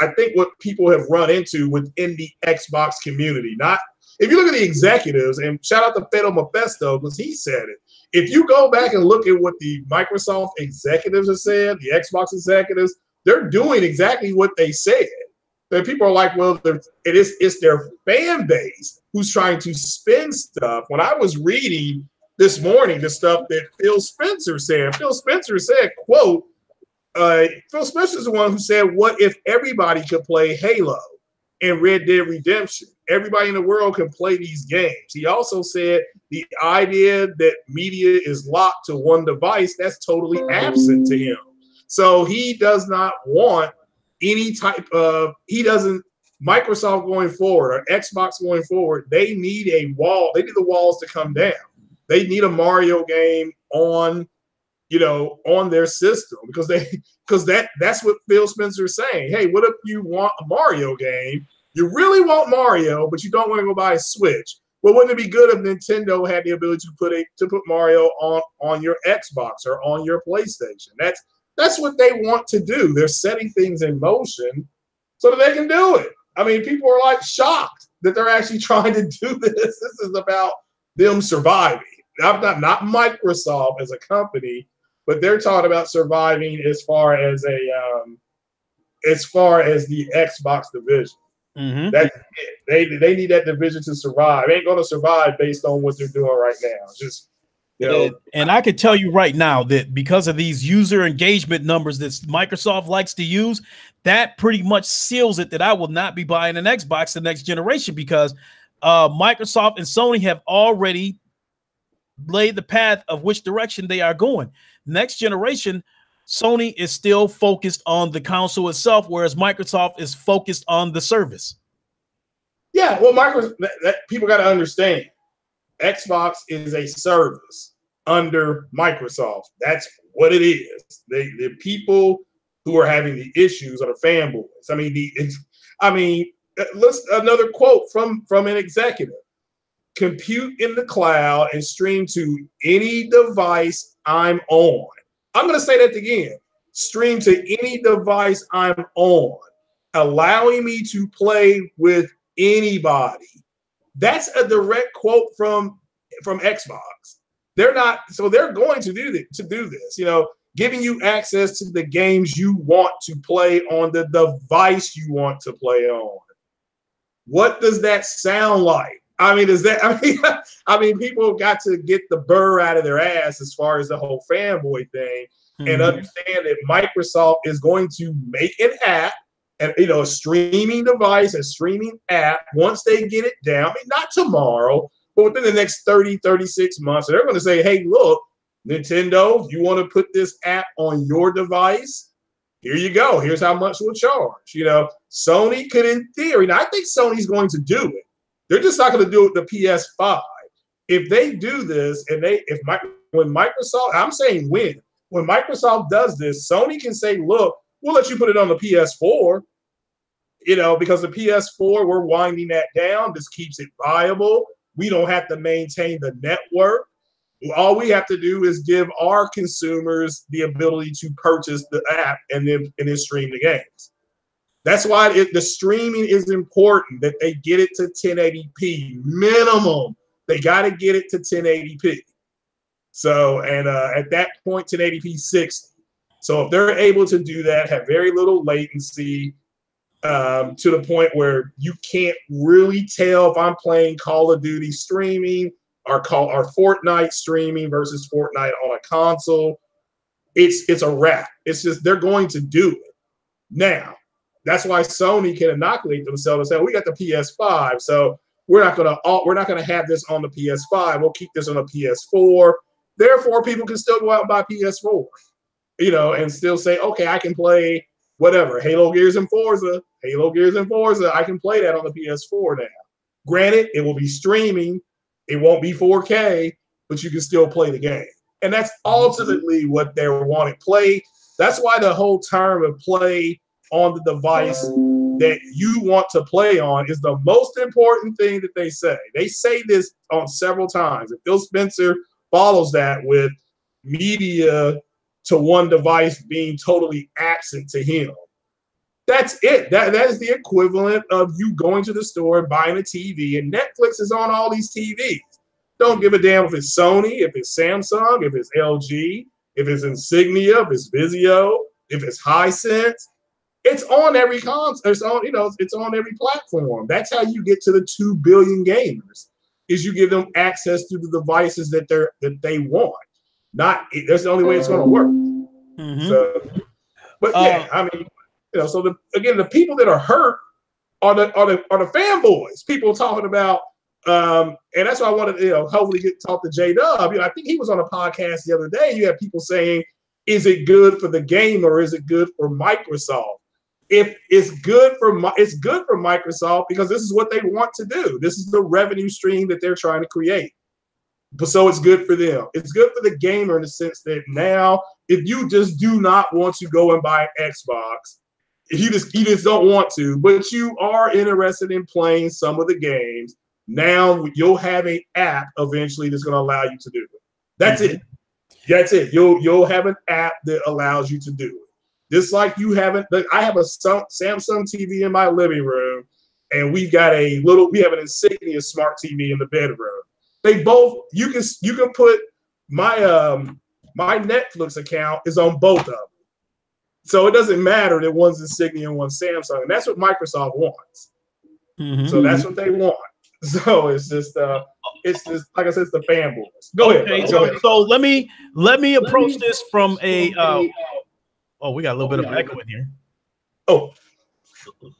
I think what people have run into within the Xbox community, not if you look at the executives, and shout out to Fedor Mephisto because he said it. If you go back and look at what the Microsoft executives have said, the Xbox executives, they're doing exactly what they said. That people are like, well, it's their fan base who's trying to spin stuff. When I was reading this morning the stuff that Phil Spencer said, quote, Phil Spencer is the one who said, what if everybody could play Halo and Red Dead Redemption? Everybody in the world can play these games. He also said the idea that media is locked to one device, that's totally absent to him. So he does not want any type of, Microsoft going forward or Xbox going forward, they need a wall. They need the walls to come down. They need a Mario game on their system because that's what Phil Spencer is saying. Hey, what if you want a Mario game? You really want Mario, but you don't want to go buy a Switch. Well, wouldn't it be good if Nintendo had the ability to put Mario on your Xbox or on your PlayStation? That's what they want to do. They're setting things in motion so that they can do it. I mean, people are like shocked that they're actually trying to do this. This is about them surviving. Not Microsoft as a company, but they're talking about surviving as far as the Xbox division. Mm-hmm. That's it. They need that division to survive. They ain't going to survive based on what they're doing right now. Just and I could tell you right now that because of these user engagement numbers that Microsoft likes to use, that pretty much seals it that I will not be buying an Xbox the next generation because Microsoft and Sony have already laid the path of which direction they are going. Next generation, Sony is still focused on the console itself, whereas Microsoft is focused on the service. Yeah, well, people got to understand, Xbox is a service under Microsoft. That's what it is. The people who are having the issues are the fanboys. Another quote from an executive. Compute in the cloud and stream to any device I'm on. I'm going to say that again. Stream to any device I'm on, allowing me to play with anybody. That's a direct quote from Xbox. They're going to do this, giving you access to the games you want to play on the device you want to play on. What does that sound like? People got to get the burr out of their ass as far as the whole fanboy thing and understand that Microsoft is going to make an app and, a streaming device, a streaming app, once they get it down, not tomorrow, but within the next 30, 36 months, they're going to say, hey, look, Nintendo, you want to put this app on your device? Here you go. Here's how much we'll charge. Sony could, in theory, now I think Sony's going to do it. They're just not going to do it with the PS5. If they do this, and when Microsoft does this, Sony can say, look, we'll let you put it on the PS4, because the PS4, we're winding that down. This keeps it viable. We don't have to maintain the network. All we have to do is give our consumers the ability to purchase the app and then stream the games. That's why the streaming is important, that they get it to 1080p minimum. They got to get it to 1080p. So, and at that point, 1080p 60. So if they're able to do that, have very little latency to the point where you can't really tell if I'm playing Call of Duty streaming or Fortnite streaming versus Fortnite on a console, it's a wrap. It's just they're going to do it. Now, that's why Sony can inoculate themselves and say, we got the PS5, so we're not gonna have this on the PS5. We'll keep this on the PS4. Therefore, people can still go out and buy PS4, and still say, okay, I can play whatever, Halo, Gears, and Forza. I can play that on the PS4 now. Granted, it will be streaming. It won't be 4K, but you can still play the game. And that's ultimately what they're wanting. Play. That's why the whole term of play on the device that you want to play on is the most important thing that they say. They say this on several times. And Phil Spencer follows that with media to one device being totally absent to him. That's it. That is the equivalent of you going to the store and buying a TV, and Netflix is on all these TVs. Don't give a damn if it's Sony, if it's Samsung, if it's LG, if it's Insignia, if it's Vizio, if it's Hisense. It's on every console. It's on, it's on every platform. That's how you get to the 2 billion gamers. Is you give them access to the devices that they want. That's the only way it's going to work. Mm-hmm. So, but yeah, I mean, so the people that are hurt are the fanboys. People talking about, and that's why I wanted to hopefully talk to J-Dub. I think he was on a podcast the other day. You have people saying, is it good for the game or is it good for Microsoft? If it's good for Microsoft because this is what they want to do. This is the revenue stream that they're trying to create. But so it's good for them. It's good for the gamer in the sense that now, if you just do not want to go and buy an Xbox, you just don't want to, but you are interested in playing some of the games, now you'll have an app eventually that's going to allow you to do it. That's it. That's it. You'll have an app that allows you to do it. Just like I have a Samsung TV in my living room, and we have an Insignia smart TV in the bedroom. They both, you can put my Netflix account is on both of them. So it doesn't matter that one's Insignia and one's Samsung. And that's what Microsoft wants. Mm-hmm. So that's what they want. So it's just like I said, it's the fanboys. Go ahead. So let me approach this from a we got a little bit of echo in here.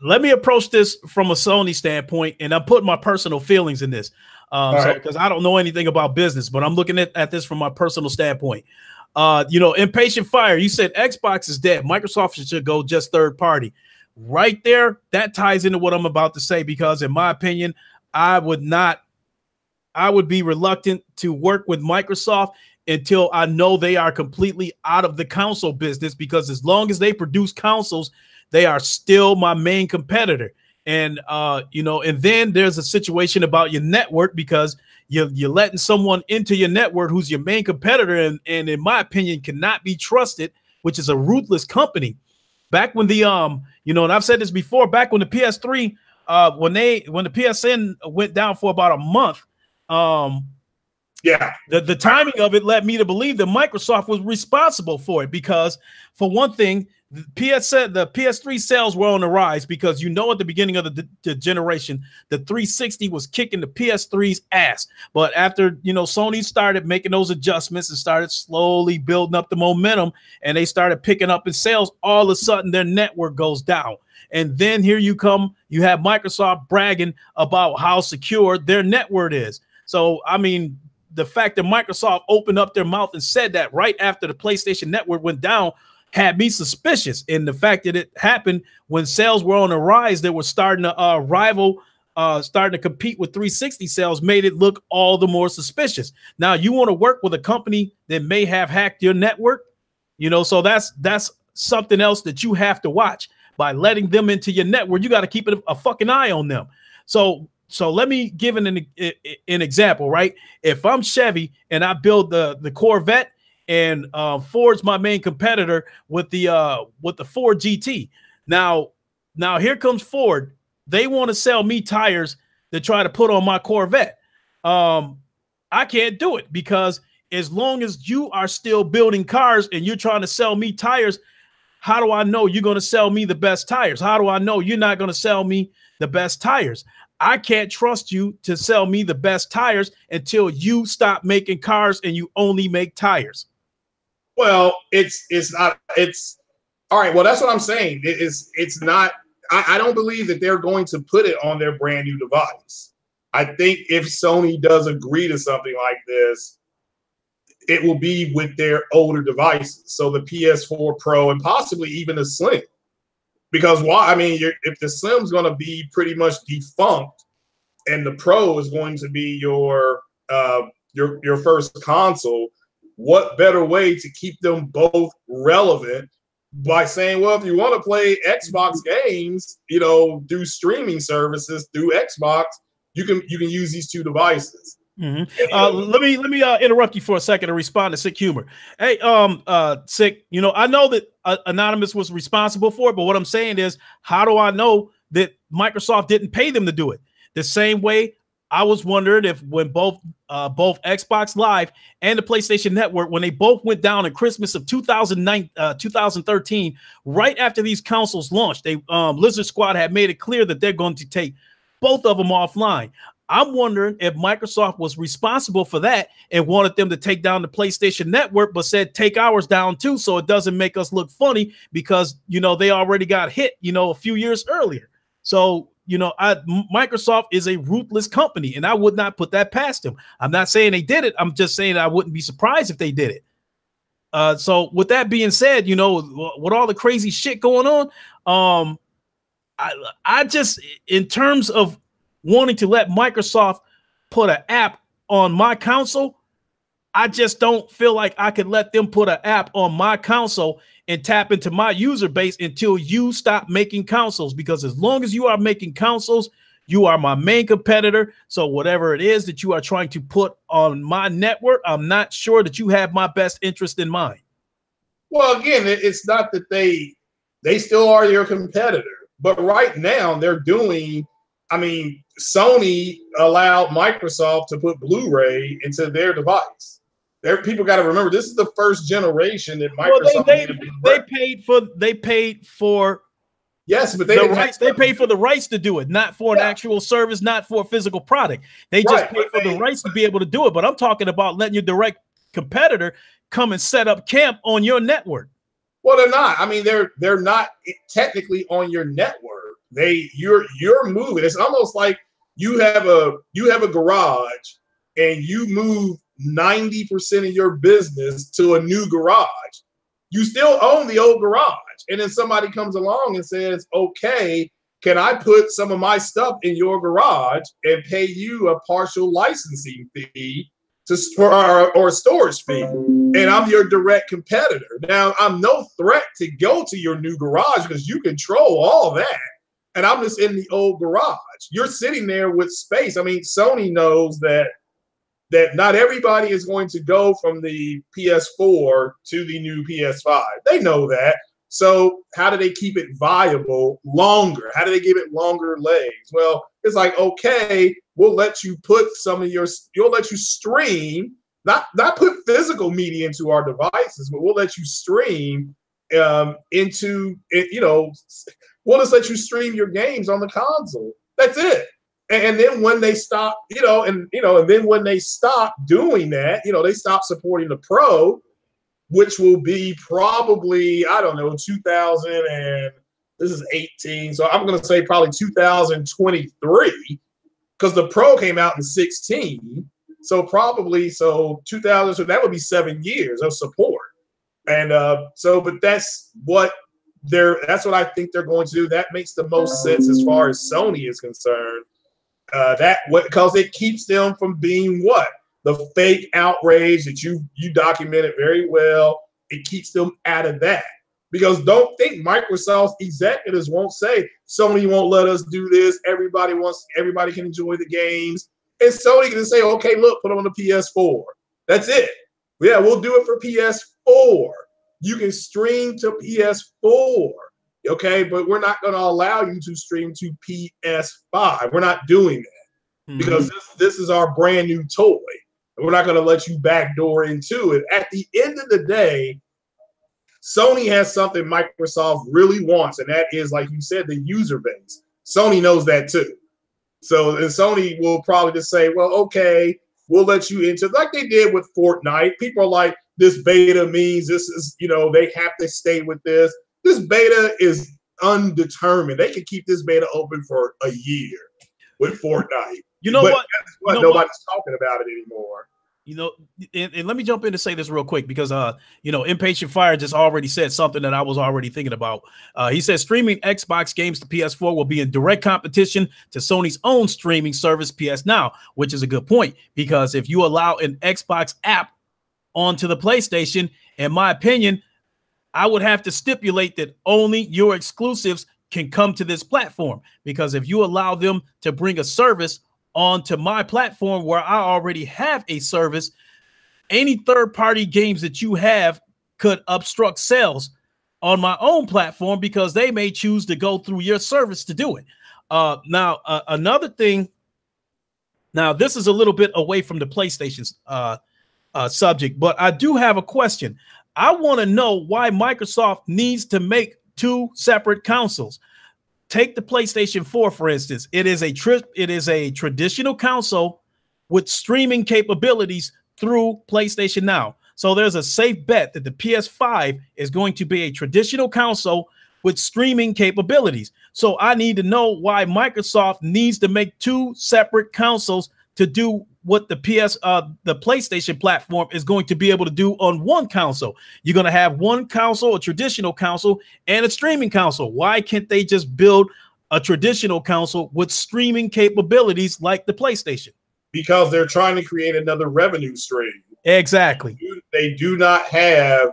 Let me approach this from a Sony standpoint, and I'm putting my personal feelings in this. Because I don't know anything about business, but I'm looking at this from my personal standpoint. Impatient Fire, you said Xbox is dead. Microsoft should go just third party. Right there, that ties into what I'm about to say, because in my opinion, I would be reluctant to work with Microsoft until I know they are completely out of the console business, because as long as they produce consoles, they are still my main competitor. And, and then there's a situation about your network, because you're letting someone into your network who's your main competitor and in my opinion cannot be trusted, which is a ruthless company. Back when and I've said this before, back when the PS3, when the PSN went down for about a month, the timing of it led me to believe that Microsoft was responsible for it, because for one thing, the PS3 sales were on the rise, because at the beginning of the generation, the 360 was kicking the PS3's ass. But after Sony started making those adjustments and started slowly building up the momentum, and they started picking up in sales, all of a sudden their network goes down. And then here you have Microsoft bragging about how secure their network is. So I mean, the fact that Microsoft opened up their mouth and said that right after the PlayStation Network went down had me suspicious. And the fact that it happened when sales were on the rise, they were starting to starting to compete with 360 sales, made it look all the more suspicious. Now you want to work with a company that may have hacked your network, so that's something else that you have to watch. By letting them into your network, you got to keep a fucking eye on them. So let me give an example, right? If I'm Chevy and I build the Corvette, and Ford's my main competitor with the Ford GT. Now here comes Ford. They want to sell me tires to try to put on my Corvette. I can't do it, because as long as you are still building cars and you're trying to sell me tires, how do I know you're going to sell me the best tires? How do I know you're not going to sell me the best tires? I can't trust you to sell me the best tires until you stop making cars and you only make tires. Well, it's all right. Well, that's what I'm saying. It's not. I don't believe that they're going to put it on their brand new device. I think if Sony does agree to something like this, it will be with their older devices. So the PS4 Pro and possibly even the Slim. Because if the Slim's going to be pretty much defunct and the Pro is going to be your first console, what better way to keep them both relevant by saying, well, if you want to play Xbox games, do streaming services through Xbox, you can use these two devices. Mm-hmm. Let me interrupt you for a second to respond to Sick Humor. Hey, Sick, I know that Anonymous was responsible for it, but what I'm saying is, how do I know that Microsoft didn't pay them to do it? The same way I was wondering if when both Xbox Live and the PlayStation Network, when they both went down in Christmas of 2013, right after these consoles launched, they Lizard Squad had made it clear that they're going to take both of them offline. I'm wondering if Microsoft was responsible for that and wanted them to take down the PlayStation Network, but said take ours down too, so it doesn't make us look funny because they already got hit a few years earlier. So Microsoft is a ruthless company, and I would not put that past them. I'm not saying they did it. I'm just saying I wouldn't be surprised if they did it. So with that being said, with all the crazy shit going on, I just, in terms of wanting to let Microsoft put an app on my console, I just don't feel like I could let them put an app on my console and tap into my user base until you stop making consoles. Because as long as you are making consoles, you are my main competitor. So whatever it is that you are trying to put on my network, I'm not sure that you have my best interest in mind. Well, again, it's not that they still are your competitor, but right now they're doing, Sony allowed Microsoft to put Blu-ray into their device. People got to remember, this is the first generation that Microsoft they paid for yes, but they paid for the rights to do it, not for an actual service, not for a physical product. They just paid for the rights to be able to do it. But I'm talking about letting your direct competitor come and set up camp on your network. Well, they're not. They're not technically on your network. You're moving. It's almost like you have a garage and you move 90% of your business to a new garage. You still own the old garage. And then somebody comes along and says, okay, can I put some of my stuff in your garage and pay you a partial licensing fee or a storage fee? And I'm your direct competitor. Now, I'm no threat to go to your new garage because you control all that. And I'm just in the old garage. You're sitting there with space. Sony knows that not everybody is going to go from the PS4 to the new PS5. They know that. So how do they keep it viable longer? How do they give it longer legs? Well, it's like, okay, we'll let you put you'll let you stream, not put physical media into our devices, but we'll let you stream into it, we'll just let you stream your games on the console. That's it. And then when they stop, and then when they stop doing that, they stop supporting the Pro, which will be probably, I don't know, 2018. So I'm going to say probably 2023, because the Pro came out in 16. So probably, 2000, so that would be 7 years of support. And but that's what I think they're going to do. That makes the most sense as far as Sony is concerned. Because it keeps them from being the fake outrage that you documented very well. It keeps them out of that. Because don't think Microsoft's executives won't say Sony won't let us do this. Everybody can enjoy the games. And Sony can say, okay, look, put them on the PS4. That's it. Yeah, we'll do it for PS4. You can stream to PS4. Okay, but we're not going to allow you to stream to PS5. We're not doing that because this is our brand new toy. And we're not going to let you backdoor into it. At the end of the day, Sony has something Microsoft really wants, and that is, like you said, the user base. Sony knows that too. So and Sony will probably just say, well, okay, we'll let you into, like they did with Fortnite. People are like, this beta means this is, they have to stay with this. This beta is undetermined. They can keep this beta open for a year with Fortnite. Nobody's talking about it anymore. And let me jump in to say this real quick because, Impatient Fire just already said something that I was already thinking about. He says streaming Xbox games to PS4 will be in direct competition to Sony's own streaming service, PS Now, which is a good point because if you allow an Xbox app onto the PlayStation, in my opinion, I would have to stipulate that only your exclusives can come to this platform, because if you allow them to bring a service onto my platform where I already have a service, any third-party games that you have could obstruct sales on my own platform because they may choose to go through your service to do it. Now, another thing. Now, this is a little bit away from the PlayStation's subject, but I do have a question. I want to know why Microsoft needs to make two separate consoles. Take the PlayStation 4, for instance. It is a traditional console with streaming capabilities through PlayStation Now. So there's a safe bet that the PS5 is going to be a traditional console with streaming capabilities. So I need to know why Microsoft needs to make two separate consoles to do what the PlayStation platform is going to be able to do on one console. You're going to have one console, a traditional console, and a streaming console. Why can't they just build a traditional console with streaming capabilities like the PlayStation? Because they're trying to create another revenue stream. Exactly. They do not have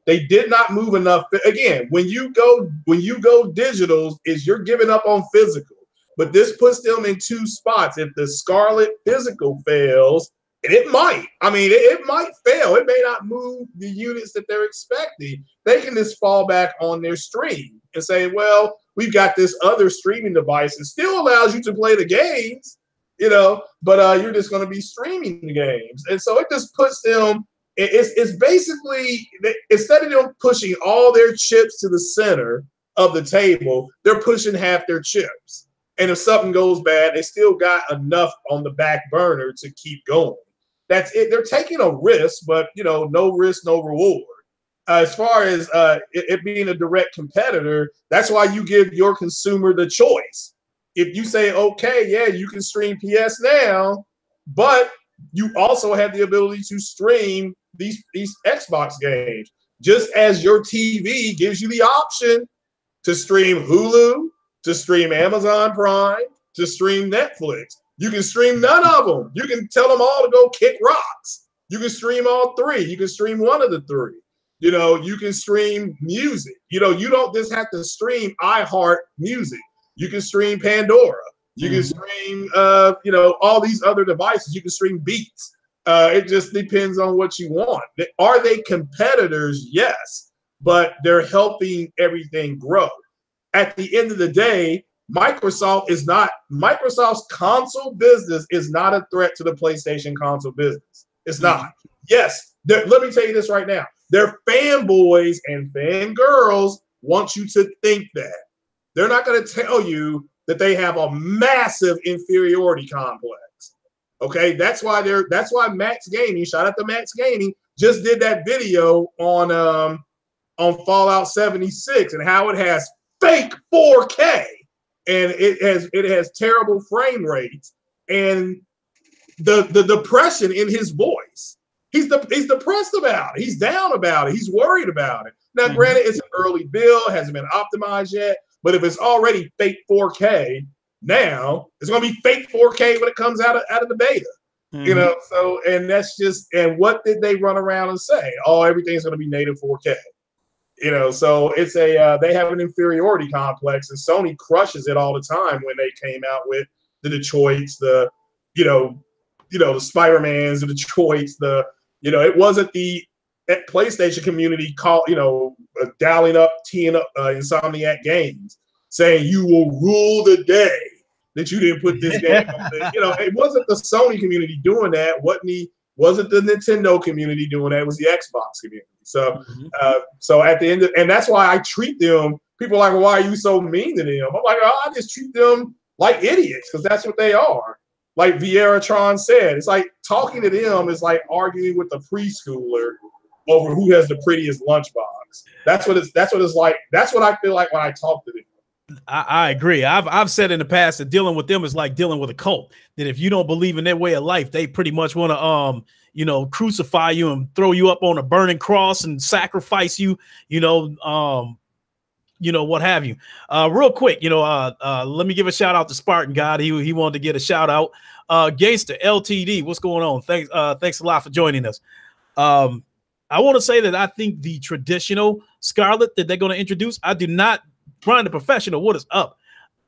they did not move enough. Again, when you go digital, is you're giving up on physical. But this puts them in two spots. If the Scarlet physical fails, and it might, it might fail. It may not move the units that they're expecting. They can just fall back on their stream and say, well, we've got this other streaming device that still allows you to play the games, but you're just going to be streaming the games. And so it just puts them, it's basically, instead of them pushing all their chips to the center of the table, they're pushing half their chips. And if something goes bad, they still got enough on the back burner to keep going. That's it. They're taking a risk, but no risk, no reward. As far as it being a direct competitor, that's why you give your consumer the choice. If you say, okay, yeah, you can stream PS Now, but you also have the ability to stream these Xbox games, just as your TV gives you the option to stream Hulu, to stream Amazon Prime, to stream Netflix. You can stream none of them. You can tell them all to go kick rocks. You can stream all three. You can stream one of the three. You can stream music. You don't just have to stream iHeart Music. You can stream Pandora. You can stream, all these other devices. You can stream Beats. It just depends on what you want. Are they competitors? Yes, but they're helping everything grow. At the end of the day, Microsoft's console business is not a threat to the PlayStation console business. It's not. Yes, let me tell you this right now. Their fanboys and fangirls want you to think that. They're not going to tell you that they have a massive inferiority complex. Okay, that's why Max Gaming, shout out to Max Gaming, just did that video on Fallout 76 and how it has fake 4K and it has terrible frame rates and the depression in his voice. He's depressed about it. He's down about it. He's worried about it. Now, granted, it's an early build, hasn't been optimized yet, but if it's already fake 4K now, it's going to be fake 4K when it comes out of the beta. So, and that's just, and what did they run around and say? Oh, everything's going to be native 4K. So it's they have an inferiority complex, and Sony crushes it all the time when they came out with the Detroits, the Spider-Mans, the Detroits, it wasn't the PlayStation community dialing up, teeing up Insomniac Games, saying you will rule the day that you didn't put this game on it wasn't the Sony community doing that, wasn't the Nintendo community doing that, it was the Xbox community. So so at the end and that's why I treat them, people are like, well, why are you so mean to them? I'm like, oh, I just treat them like idiots because that's what they are. Like Vieira-Tron said, it's like talking to them is like arguing with a preschooler over who has the prettiest lunchbox. That's what it's like. That's what I feel like when I talk to them. I agree. I've said in the past that dealing with them is like dealing with a cult. That if you don't believe in their way of life, they pretty much want to crucify you and throw you up on a burning cross and sacrifice you, what have you. Real quick, let me give a shout out to Spartan God. He wanted to get a shout out. Gangster LTD, what's going on? Thanks a lot for joining us. I want to say that I think the traditional Scarlet that they're going to introduce, I do not, Brian the Professional, what is up?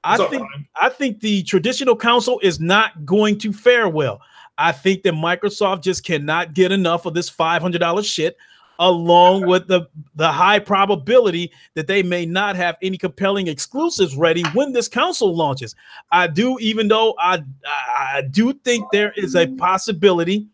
I think the traditional console is not going to fare well. I think that Microsoft just cannot get enough of this $500 shit, along with the high probability that they may not have any compelling exclusives ready when this console launches. Even though I do think there is a possibility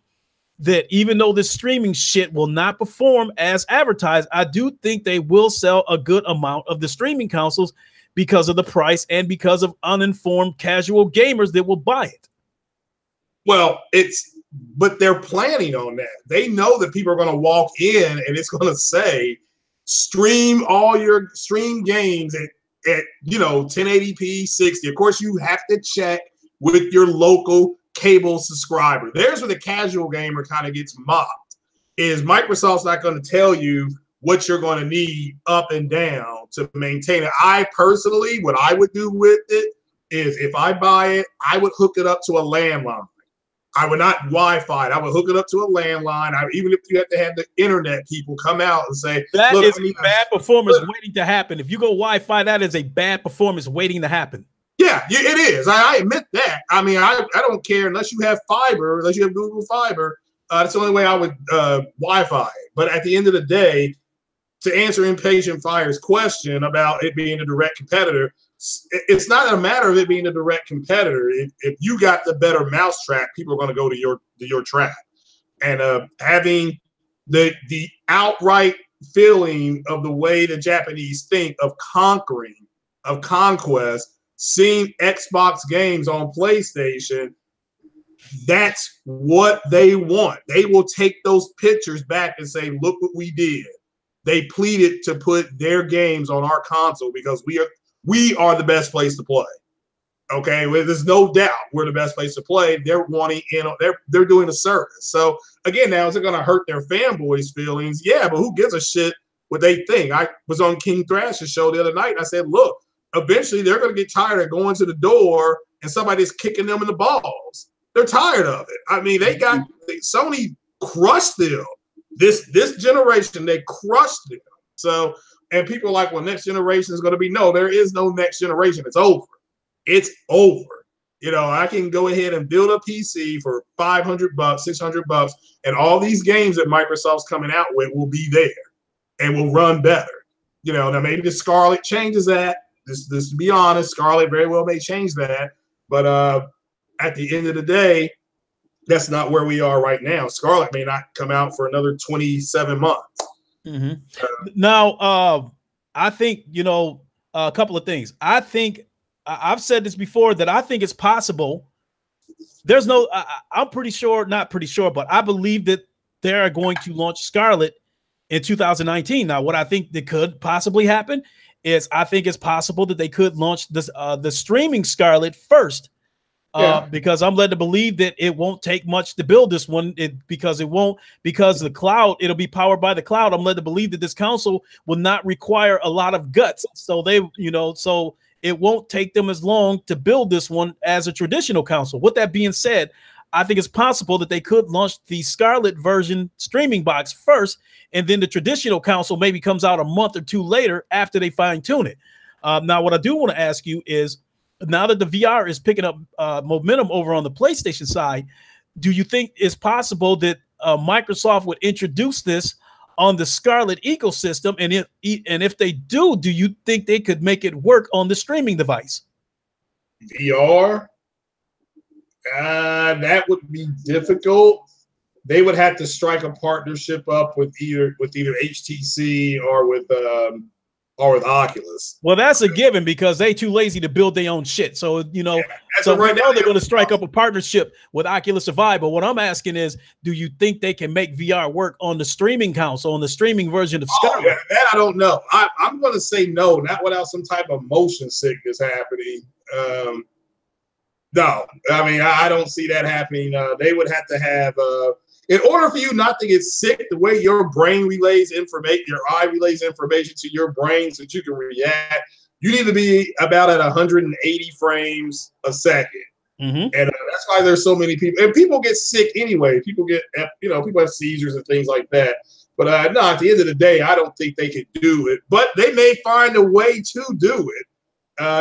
that even though this streaming shit will not perform as advertised, I do think they will sell a good amount of the streaming consoles because of the price and because of uninformed casual gamers that will buy it. Well, but they're planning on that. They know that people are going to walk in and it's going to say, stream all your stream games at 1080p 60. Of course, you have to check with your local cable subscriber. There's where the casual gamer kind of gets mocked, is Microsoft's not going to tell you what you're going to need up and down to maintain it. I personally, what I would do with it is, if I buy it, I would hook it up to a landline. I would not Wi-Fi it. I would hook it up to a landline. Even if you have to have the internet people come out and say, that is a bad performance waiting to happen. If you go Wi-Fi, that is a bad performance waiting to happen. Yeah, it is. I admit that. I mean, I don't care unless you have fiber, unless you have Google Fiber. That's the only way I would Wi-Fi it. But at the end of the day, to answer Impatient Fire's question about it being a direct competitor, it's not a matter of it being a direct competitor. If you got the better mousetrap, people are going to go to your trap. And having the outright feeling of the way the Japanese think of conquest, seeing Xbox games on PlayStation, that's what they want. They will take those pictures back and say, look what we did. They pleaded to put their games on our console because we are the best place to play. Okay, well, there's no doubt we're the best place to play. They're wanting they're doing a service. So again, now is it going to hurt their fanboys' feelings? Yeah, but who gives a shit what they think? I was on King Thrash's show the other night, and I said, look, eventually they're going to get tired of going to the door and somebody's kicking them in the balls. They're tired of it. I mean, Sony crushed them. This generation, they crushed them. So, and people are like, well, next generation is going to be, no, there is no next generation. It's over. It's over. I can go ahead and build a PC for $500, $600, and all these games that Microsoft's coming out with will be there and will run better. Now maybe the Scarlet changes that. This to be honest, Scarlet very well may change that. But at the end of the day, that's not where we are right now. Scarlet may not come out for another 27 months. Mm-hmm. Now, I think, a couple of things. I think I've said this before, that I think it's possible. I'm pretty sure, not pretty sure, but I believe that they are going to launch Scarlet in 2019. Now, what I think that could possibly happen is I think it's possible that they could launch this the streaming Scarlet first. Because I'm led to believe that it won't take much to build this one, because the cloud, it'll be powered by the cloud. I'm led to believe that this console will not require a lot of guts. So so it won't take them as long to build this one as a traditional console. With that being said, I think it's possible that they could launch the Scarlet version streaming box first, and then the traditional console maybe comes out a month or two later after they fine tune it. Now, what I do want to ask you is, now that the VR is picking up momentum over on the PlayStation side, do you think it's possible that Microsoft would introduce this on the Scarlet ecosystem? And if they do you think they could make it work on the streaming device? VR? That would be difficult. They would have to strike a partnership up with either HTC or with Oculus. Well, that's a given, because they too lazy to build their own shit. So, so right now they're going to strike up a partnership with Oculus or Vive. But what I'm asking is, do you think they can make VR work on the streaming console, on the streaming version of Scarlet? Yeah, that I don't know. I'm going to say no, not without some type of motion sickness happening. No, I mean, I don't see that happening. They would have to have, in order for you not to get sick, the way your brain relays information, your eye relays information to your brain so that you can react, you need to be about at 180 frames a second. Mm-hmm. And that's why there's so many people. And people get sick anyway. People get, people have seizures and things like that. But no, at the end of the day, I don't think they could do it. But they may find a way to do it.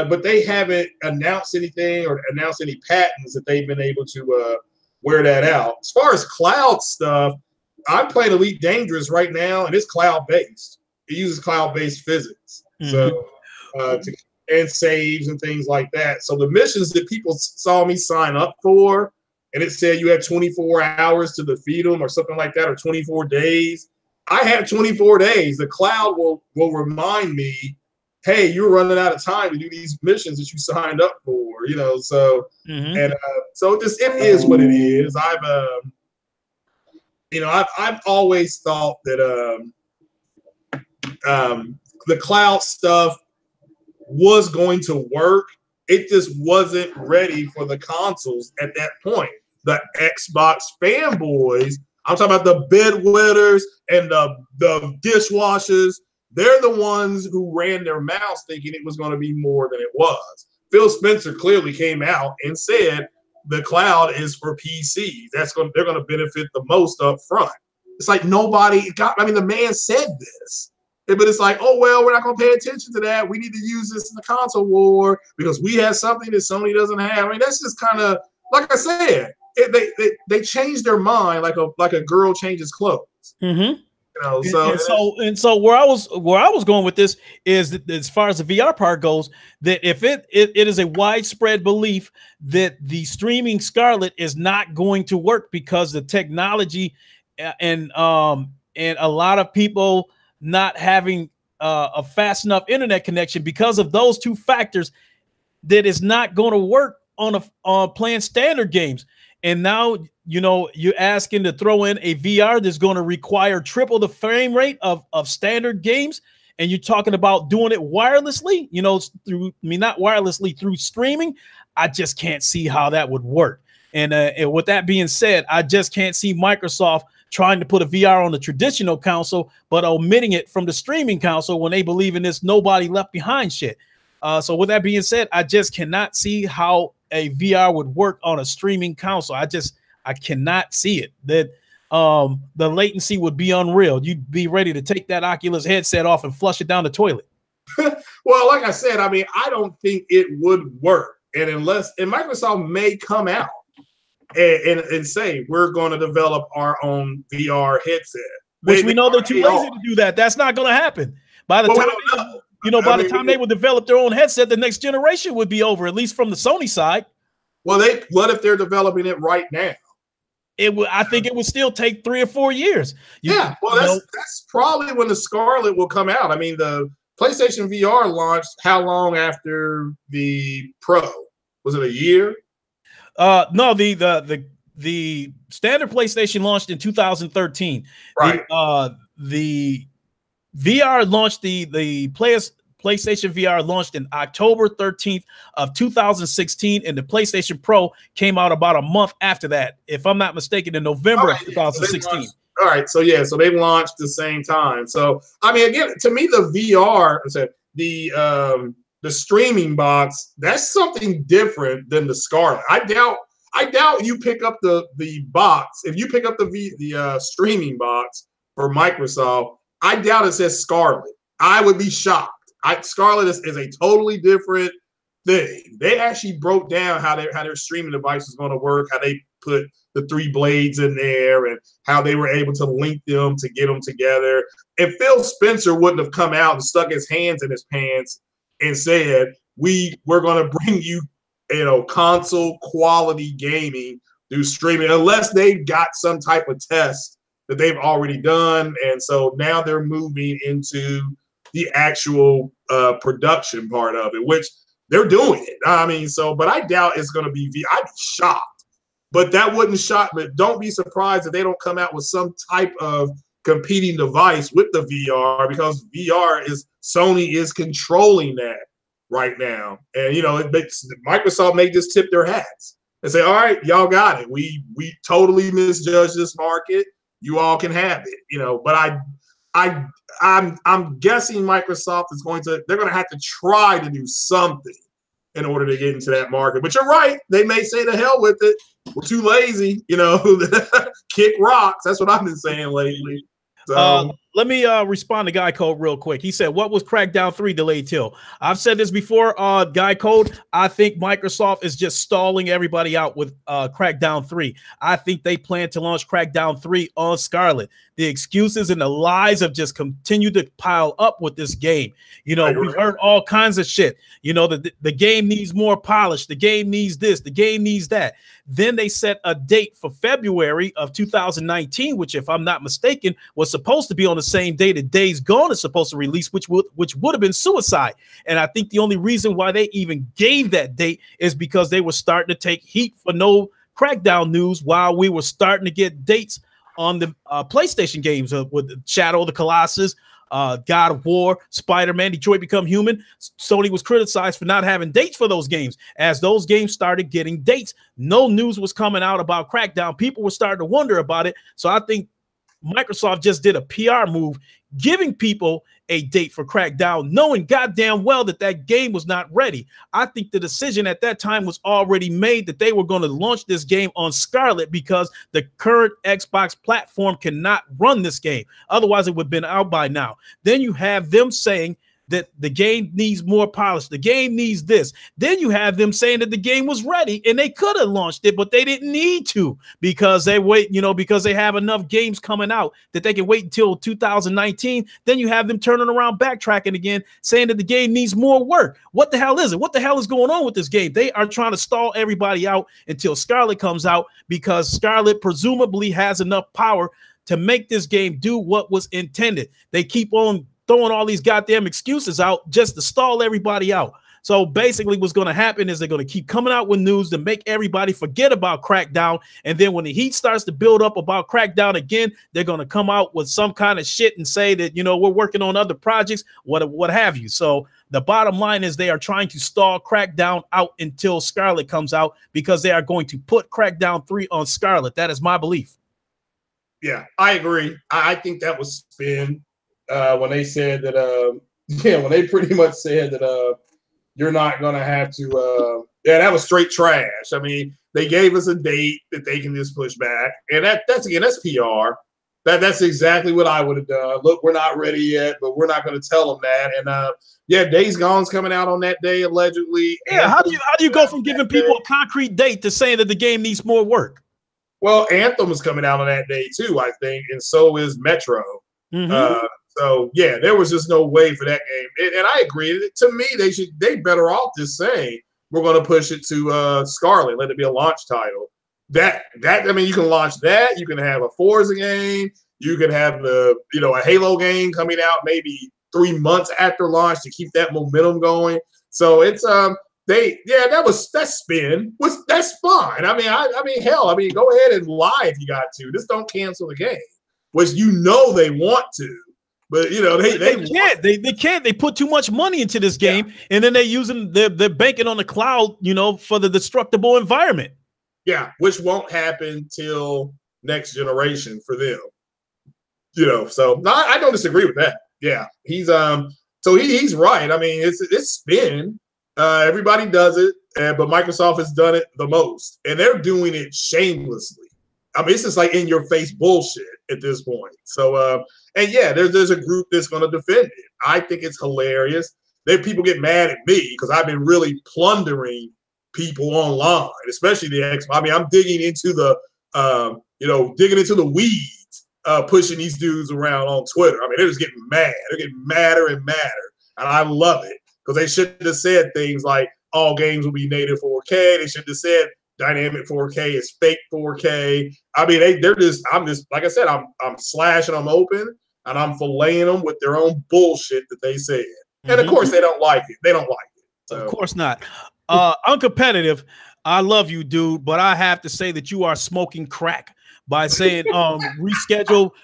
but they haven't announced anything or announced any patents that they've been able to wear that out. As far as cloud stuff, I'm playing Elite Dangerous right now, and it's cloud-based. It uses cloud-based physics, so and saves and things like that. So the missions that people saw me sign up for, and it said you had 24 hours to defeat them or something like that, or 24 days. I have 24 days. The cloud will remind me, hey, you're running out of time to do these missions that you signed up for, you know. So and so it is what it is. I've always thought that the cloud stuff was going to work. It just wasn't ready for the consoles at that point. The Xbox fanboys, I'm talking about the bedwetters and the dishwashers, they're the ones who ran their mouths thinking it was going to be more than it was. Phil Spencer clearly came out and said the cloud is for PCs. They're going to benefit the most up front. It's like the man said this. But it's like, oh, well, we're not going to pay attention to that. We need to use this in the console war because we have something that Sony doesn't have. I mean, that's just kind of, like I said, they changed their mind like a girl changes clothes. You know, so where I was going with this is that as far as the VR part goes, that if it is a widespread belief that the streaming Scarlet is not going to work because the technology and a lot of people not having a fast enough internet connection because of those two factors, that is not going to work on playing standard games. And now, you know, you're asking to throw in a VR that's going to require triple the frame rate of standard games. And you're talking about doing it wirelessly, you know, not wirelessly, through streaming. I just can't see how that would work. And with that being said, I just can't see Microsoft trying to put a VR on the traditional console, but omitting it from the streaming console when they believe in this nobody left behind shit. So with that being said, I just cannot see how a VR would work on a streaming console. I cannot see it. That the latency would be unreal. You'd be ready to take that Oculus headset off and flush it down the toilet. Well, like I said, I mean, I don't think it would work. And Microsoft may come out and say, we're going to develop our own VR headset. Which we know they're too lazy to do that. That's not going to happen. By the time they would develop their own headset, the next generation would be over, at least from the Sony side. Well, what if they're developing it right now? I think it would still take 3 or 4 years. That's probably when the Scarlet will come out. I mean, the PlayStation VR launched how long after the Pro? Was it a year? No, the standard PlayStation launched in 2013. Right. The VR launched the PlayStation VR launched in October 13th of 2016, and the PlayStation Pro came out about a month after that, if I'm not mistaken, in November of 2016. All right, so they launched the same time. So I mean, again, to me, the VR, the streaming box, that's something different than the Scarlet. I doubt you pick up the box. If you pick up the streaming box for Microsoft, I doubt it says Scarlet. I would be shocked. Scarlet is a totally different thing. They actually broke down how their streaming device is going to work, how they put the 3 blades in there, and how they were able to link them to get them together. And Phil Spencer wouldn't have come out and stuck his hands in his pants and said, we're going to bring you, console quality gaming through streaming, unless they've got some type of test that they've already done. And so now they're moving into the actual production part of it, which they're doing it. I mean, but I doubt it's going to be I'd be shocked, but that wouldn't shock me. Don't be surprised if they don't come out with some type of competing device with the VR, because Sony is controlling that right now. And, Microsoft may just tip their hats and say, all right, y'all got it. We totally misjudged this market. You all can have it, but I'm guessing Microsoft they're going to have to try to do something in order to get into that market. But you're right. They may say to hell with it. We're too lazy, kick rocks. That's what I've been saying lately. So let me respond to Guy Code real quick. He said, "What was Crackdown 3 delayed till?" I've said this before. Guy Code. I think Microsoft is just stalling everybody out with Crackdown 3. I think they plan to launch Crackdown 3 on Scarlet. The excuses and the lies have just continued to pile up with this game. You know, we've heard all kinds of shit. You know, the game needs more polish. The game needs this. The game needs that. Then they set a date for February of 2019, which, if I'm not mistaken, was supposed to be on the same day that Days Gone is supposed to release, which would have been suicide. And I think the only reason why they even gave that date is because they were starting to take heat for no Crackdown news while we were starting to get dates on the PlayStation games with Shadow of the Colossus, God of War, Spider-Man, Detroit Become Human. Sony was criticized for not having dates for those games. As those games started getting dates, no news was coming out about Crackdown. People were starting to wonder about it. So I think Microsoft just did a PR move, giving people a date for Crackdown, knowing goddamn well that that game was not ready. I think the decision at that time was already made that they were going to launch this game on Scarlet because the current Xbox platform cannot run this game. Otherwise, it would have been out by now. Then you have them saying that the game needs more polish. The game needs this. Then you have them saying that the game was ready and they could have launched it, but they didn't need to because they wait, you know, because they have enough games coming out that they can wait until 2019. Then you have them turning around, backtracking again, saying that the game needs more work. What the hell is it? What the hell is going on with this game? They are trying to stall everybody out until Scarlet comes out because Scarlet presumably has enough power to make this game do what was intended. They keep on throwing all these goddamn excuses out just to stall everybody out. So basically what's going to happen is they're going to keep coming out with news to make everybody forget about Crackdown. And then when the heat starts to build up about Crackdown again, they're going to come out with some kind of shit and say that, you know, we're working on other projects, what have you. So the bottom line is they are trying to stall Crackdown out until Scarlet comes out because they are going to put Crackdown 3 on Scarlet. That is my belief. Yeah, I agree. I think that was spin. When they said that, when they pretty much said that you're not going to have to, that was straight trash. I mean, they gave us a date that they can just push back. And that's PR. That's exactly what I would have done. Look, we're not ready yet, but we're not going to tell them that. And yeah, Days Gone's coming out on that day, allegedly. Yeah, how do you go from giving people a concrete date to saying that the game needs more work? Well, Anthem is coming out on that day too, I think, and so is Metro. Mm-hmm. So yeah, there was just no way for that game, and I agree. To me, they better off just saying we're going to push it to Scarlet, let it be a launch title. That I mean, you can launch that. You can have a Forza game. You can have a Halo game coming out maybe 3 months after launch to keep that momentum going. So it's that's spin. That's fine. I mean, hell, go ahead and lie if you got to. Just don't cancel the game, which they want to. But they can't. They can't. They put too much money into this game, and then they're banking on the cloud, for the destructible environment. Yeah, which won't happen till next generation for them. So no, I don't disagree with that. Yeah, he's right. I mean, it's spin. Everybody does it, but Microsoft has done it the most, and they're doing it shamelessly. I mean, it's just like in your face bullshit at this point. So, and yeah, there's a group that's going to defend it. I think it's hilarious. People get mad at me because I've been really plundering people online, especially the Xbox. I mean, I'm digging into the weeds, pushing these dudes around on Twitter. I mean, they're just getting mad. They're getting madder and madder, and I love it because they shouldn't have said things like all games will be native 4K. They should have said dynamic 4K is fake 4K. I mean, I'm just like I said, I'm slashing them open and I'm filleting them with their own bullshit that they said. And of course, they don't like it. They don't like it. So. Of course not. Uncompetitive. I love you, dude, but I have to say that you are smoking crack by saying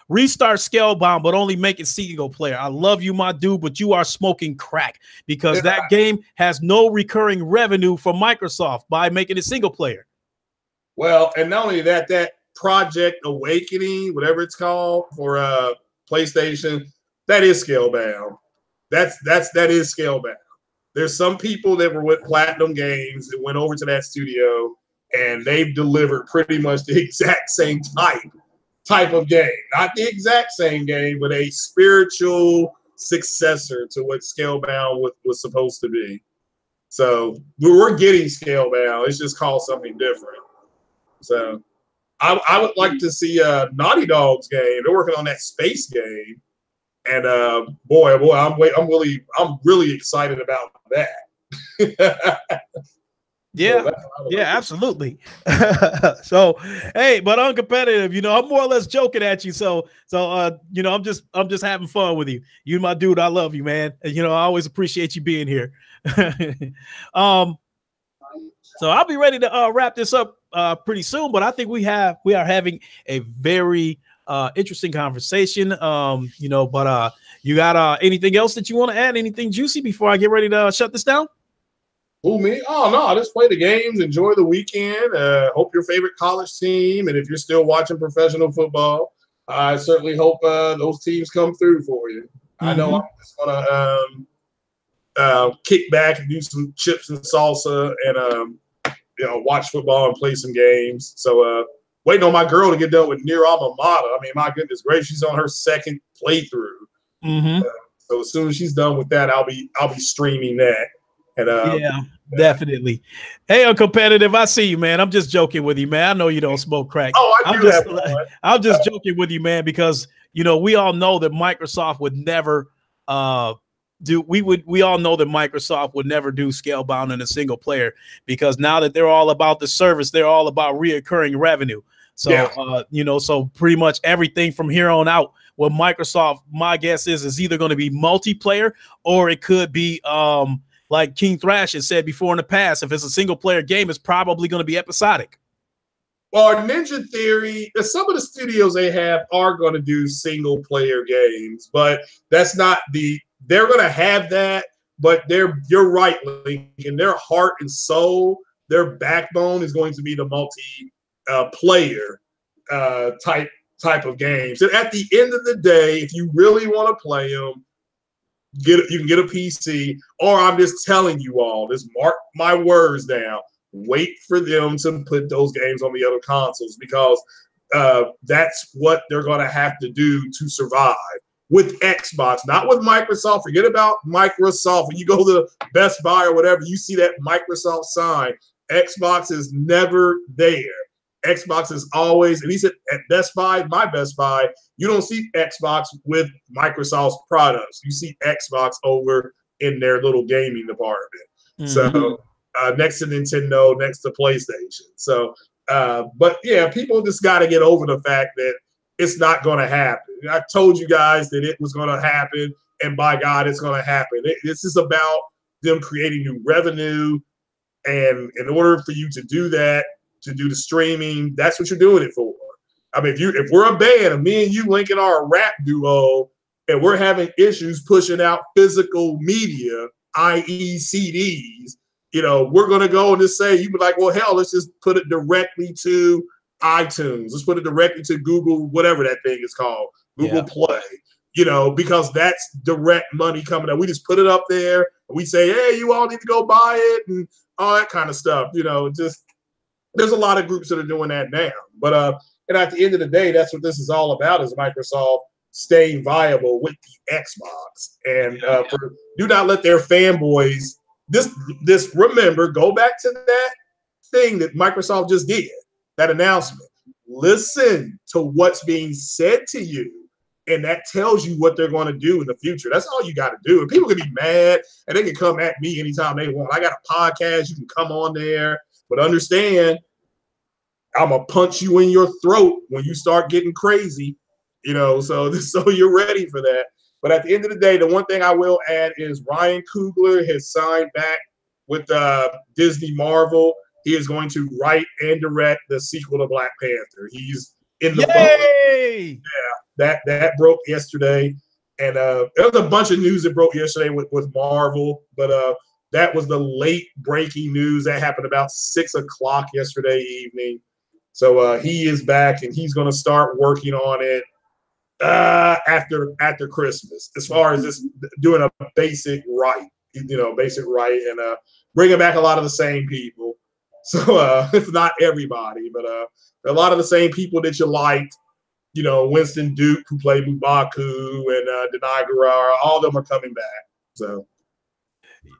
restart Scalebound, but only make it single player. I love you, my dude, but you are smoking crack because that game has no recurring revenue for Microsoft by making it single player. Well, and not only that Project Awakening, whatever it's called for PlayStation, that is Scalebound. That is Scalebound. There's some people that were with Platinum Games that went over to that studio and they've delivered pretty much the exact same type type of game. Not the exact same game, but a spiritual successor to what Scalebound was supposed to be. So we're getting Scalebound. It's just called something different. So I would like to see Naughty Dog's game. They're working on that space game, and boy, I'm really excited about that. Yeah, so yeah, absolutely. So, hey, but uncompetitive, you know, I'm more or less joking at you. So, you know, I'm just having fun with you. You, my dude, I love you, man. And, you know, I always appreciate you being here. So I'll be ready to wrap this up pretty soon. But I think we are having a very interesting conversation. You know, but you got anything else that you want to add? Anything juicy before I get ready to shut this down? Who, me? Oh, no, just play the games, enjoy the weekend, hope your favorite college team, and if you're still watching professional football, I certainly hope those teams come through for you. I know I'm just going to kick back and do some chips and salsa and, you know, watch football and play some games. So waiting on my girl to get done with Near Alma Mater. I mean, my goodness gracious, she's on her second playthrough. So as soon as she's done with that, I'll be streaming that. And, yeah, definitely. Hey, uncompetitive, I see you, man. I'm just joking with you, man. I know you don't smoke crack. Oh, I'm just joking with you, man, because you know we all know that Microsoft would never we all know that Microsoft would never do Scalebound in a single player, because now that they're all about the service, they're all about reoccurring revenue. So you know, so pretty much everything from here on out with Microsoft, my guess is either going to be multiplayer or it could be like King Thrash has said before in the past, if it's a single player game, it's probably going to be episodic. Well, Ninja Theory, some of the studios they have are going to do single player games, but that's not they're going to have that, but you're right, Lincoln, their heart and soul, their backbone is going to be the multi-player type of games. And at the end of the day, if you really want to play them, you can get a PC, or I'm just telling you all, just mark my words down. Wait for them to put those games on the other consoles, because that's what they're going to have to do to survive with Xbox, not with Microsoft. Forget about Microsoft. When you go to Best Buy or whatever, you see that Microsoft sign. Xbox is never there. Xbox is always, at least at Best Buy, my Best Buy, you don't see Xbox with Microsoft's products. You see Xbox over in their little gaming department. So next to Nintendo, next to PlayStation. So, but yeah, people just got to get over the fact that it's not going to happen. I told you guys that it was going to happen, and by God, it's going to happen. This is about them creating new revenue, and in order for you to do that, to do the streaming, that's what you're doing it for. I mean, if we're a band, and me and you, Lincoln, are a rap duo, and we're having issues pushing out physical media, i.e. CDs, you know, we're going to go and just say, you'd be like, well, hell, let's just put it directly to iTunes. Let's put it directly to Google, whatever that thing is called, Google Play, you know, because that's direct money coming up. We just put it up there, and we say, hey, you all need to go buy it and all that kind of stuff. You know, just there's a lot of groups that are doing that now. But and at the end of the day, that's what this is all about, is Microsoft staying viable with the Xbox. And do not let their fanboys, this remember, go back to that thing that Microsoft just did, that announcement. Listen to what's being said to you, and that tells you what they're going to do in the future. That's all you got to do. And people can be mad, and they can come at me anytime they want. I got a podcast. You can come on there. But understand, I'm going to punch you in your throat when you start getting crazy, you know, so you're ready for that. But at the end of the day, the one thing I will add is Ryan Coogler has signed back with Disney Marvel. He is going to write and direct the sequel to Black Panther. He's in the boat. Yeah, that broke yesterday. And there was a bunch of news that broke yesterday with Marvel, but that was the late breaking news. That happened about 6 o'clock yesterday evening. So he is back, and he's going to start working on it after Christmas, as far as just doing a basic write, and bringing back a lot of the same people. So it's not everybody, but a lot of the same people that you liked, Winston Duke, who played M'Baku, and Denai Guerrero, all of them are coming back. So,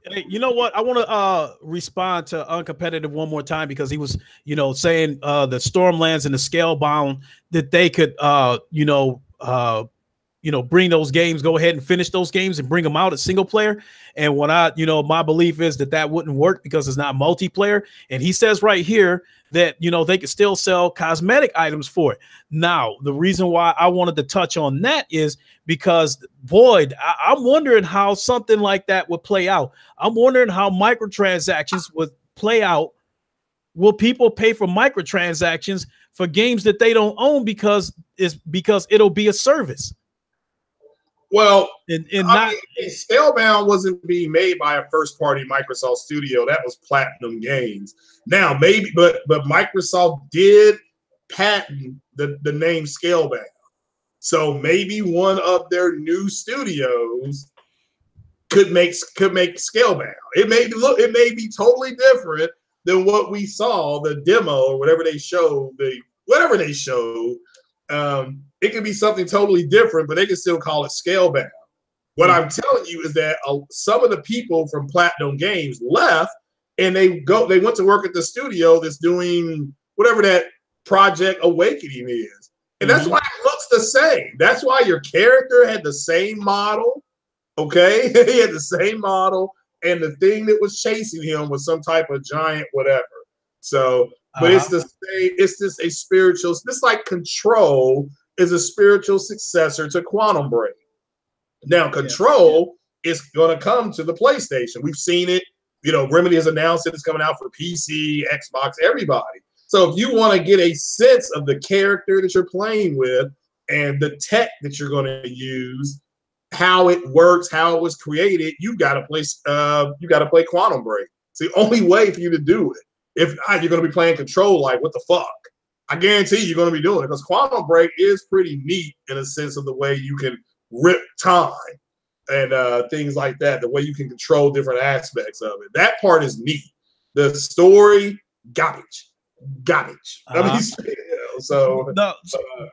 hey, you know what? I want to respond to Uncompetitive one more time because he was, saying the Stormlands and the Scalebound that they could, bring those games, go ahead and finish those games and bring them out as single player. And what my belief is that wouldn't work because it's not multiplayer. And he says right here that, they could still sell cosmetic items for it. Now, the reason why I wanted to touch on that is because, Boyd, I'm wondering how something like that would play out. I'm wondering how microtransactions would play out. Will people pay for microtransactions for games that they don't own because it'll be a service? Well, Scalebound wasn't being made by a first-party Microsoft studio. That was Platinum Games. Now, maybe, but Microsoft did patent the name Scalebound. So maybe one of their new studios could make Scalebound. It may be totally different than what we saw, the demo or whatever they showed, it could be something totally different, but they can still call it Scalebound. What I'm telling you is that some of the people from Platinum Games left, and they went to work at the studio that's doing whatever that Project Awakening is. And that's why it looks the same. That's why your character had the same model. Okay. He had the same model. And the thing that was chasing him was some type of giant whatever. So, but it's the same, it's just a spiritual, just like Control is a spiritual successor to Quantum Break. Now, Control is going to come to the PlayStation. We've seen it. Remedy has announced that it's coming out for PC, Xbox, everybody. So if you want to get a sense of the character that you're playing with and the tech that you're going to use, how it works, how it was created, you got to play Quantum Break. It's the only way for you to do it. If not, you're going to be playing Control like, what the fuck? I guarantee you're going to be doing it because Quantum Break is pretty neat in a sense of the way you can rip time and things like that, the way you can control different aspects of it. That part is neat. The story, garbage. So no,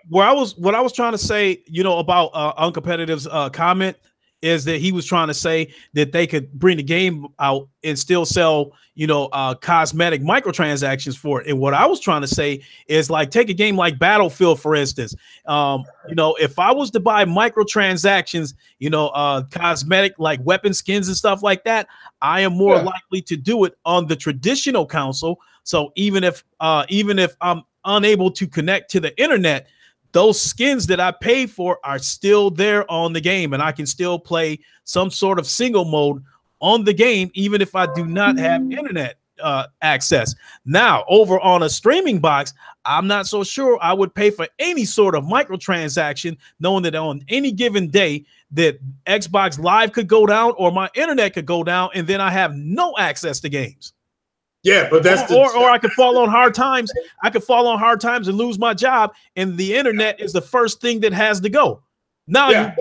what I was trying to say, about Uncompetitive's comment is that he was trying to say that they could bring the game out and still sell, cosmetic microtransactions for it. And what I was trying to say is, like, take a game like Battlefield, for instance. If I was to buy microtransactions, cosmetic like weapon skins and stuff like that, I am more likely to do it on the traditional console. So even if I'm unable to connect to the internet, those skins that I paid for are still there on the game, and I can still play some sort of single mode on the game, even if I do not have internet access. Now, over on a streaming box, I'm not so sure I would pay for any sort of microtransaction, knowing that on any given day that Xbox Live could go down or my internet could go down, and then I have no access to games. Yeah, but that's or I could fall on hard times. I could fall on hard times and lose my job, and the internet is the first thing that has to go. Now you have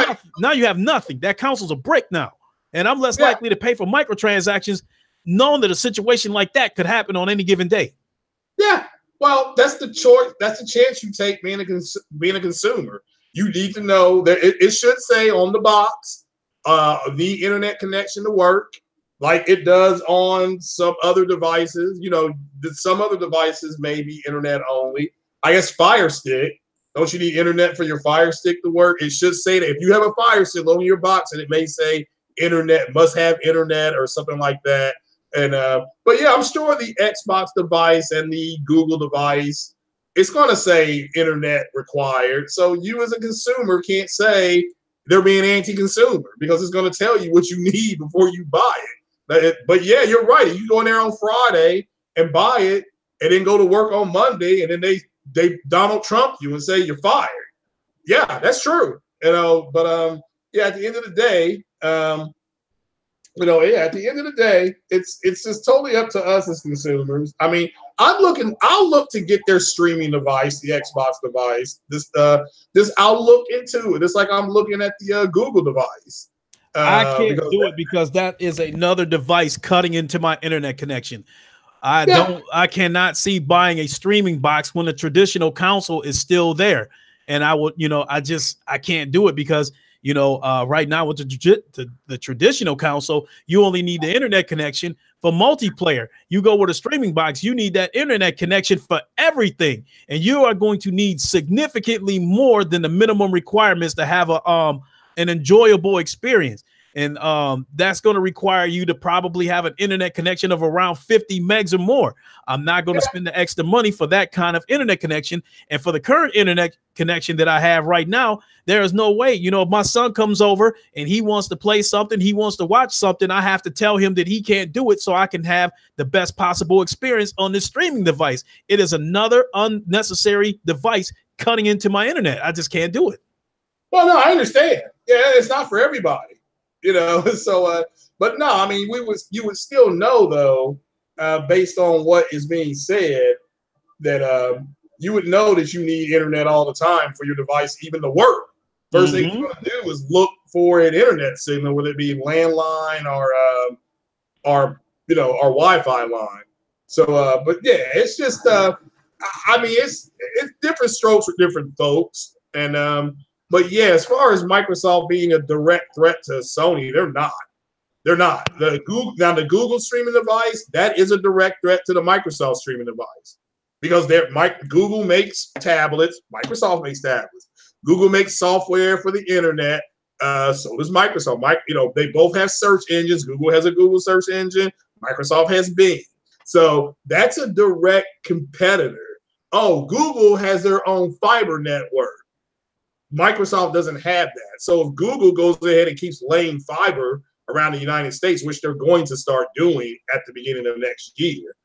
nothing. Now you have nothing. That console's a brick now, and I'm less likely to pay for microtransactions, knowing that a situation like that could happen on any given day. Yeah, well, that's the choice. That's the chance you take being a consumer. You need to know that it should say on the box, the internet connection to work, like it does on some other devices. Some other devices may be internet only. I guess Fire Stick, don't you need internet for your Fire Stick to work? It should say that if you have a Fire Stick on your box, and it may say internet, must have internet or something like that. And but yeah, I'm sure the Xbox device and the Google device, it's going to say internet required. So you as a consumer can't say they're being anti-consumer, because it's going to tell you what you need before you buy it. But yeah, you're right. You go in there on Friday and buy it, and then go to work on Monday, and then they Donald Trump you and say you're fired. Yeah, that's true. But yeah, at the end of the day, at the end of the day, it's just totally up to us as consumers. I mean, I'll look to get their streaming device, the Xbox device. I'll look into it. It's like I'm looking at the Google device. I can't do it because that is another device cutting into my internet connection. I cannot see buying a streaming box when the traditional console is still there. and I would, I can't do it because right now with the traditional console, you only need the internet connection for multiplayer. You go with a streaming box, you need that internet connection for everything, and you are going to need significantly more than the minimum requirements to have an enjoyable experience. And that's going to require you to probably have an internet connection of around 50 megs or more. I'm not going to spend the extra money for that kind of internet connection. And for the current internet connection that I have right now, there is no way. If my son comes over and he wants to play something, he wants to watch something, I have to tell him that he can't do it so I can have the best possible experience on this streaming device. It is another unnecessary device cutting into my internet. I just can't do it. Well, no, I understand. Yeah, it's not for everybody. So but no, I mean, you would still know though, based on what is being said, that you would know that you need internet all the time for your device even to work. First thing you're going to do is look for an internet signal, whether it be landline or Wi-Fi line. So but yeah, it's just I mean, it's different strokes for different folks. And but yeah, as far as Microsoft being a direct threat to Sony, they're not. They're not. The Google streaming device, that is a direct threat to the Microsoft streaming device, because Google makes tablets, Microsoft makes tablets. Google makes software for the internet. So does Microsoft. They both have search engines. Google has a Google search engine. Microsoft has Bing. So that's a direct competitor. Oh, Google has their own fiber network. Microsoft doesn't have that. So if Google goes ahead and keeps laying fiber around the United States, which they're going to start doing at the beginning of next year,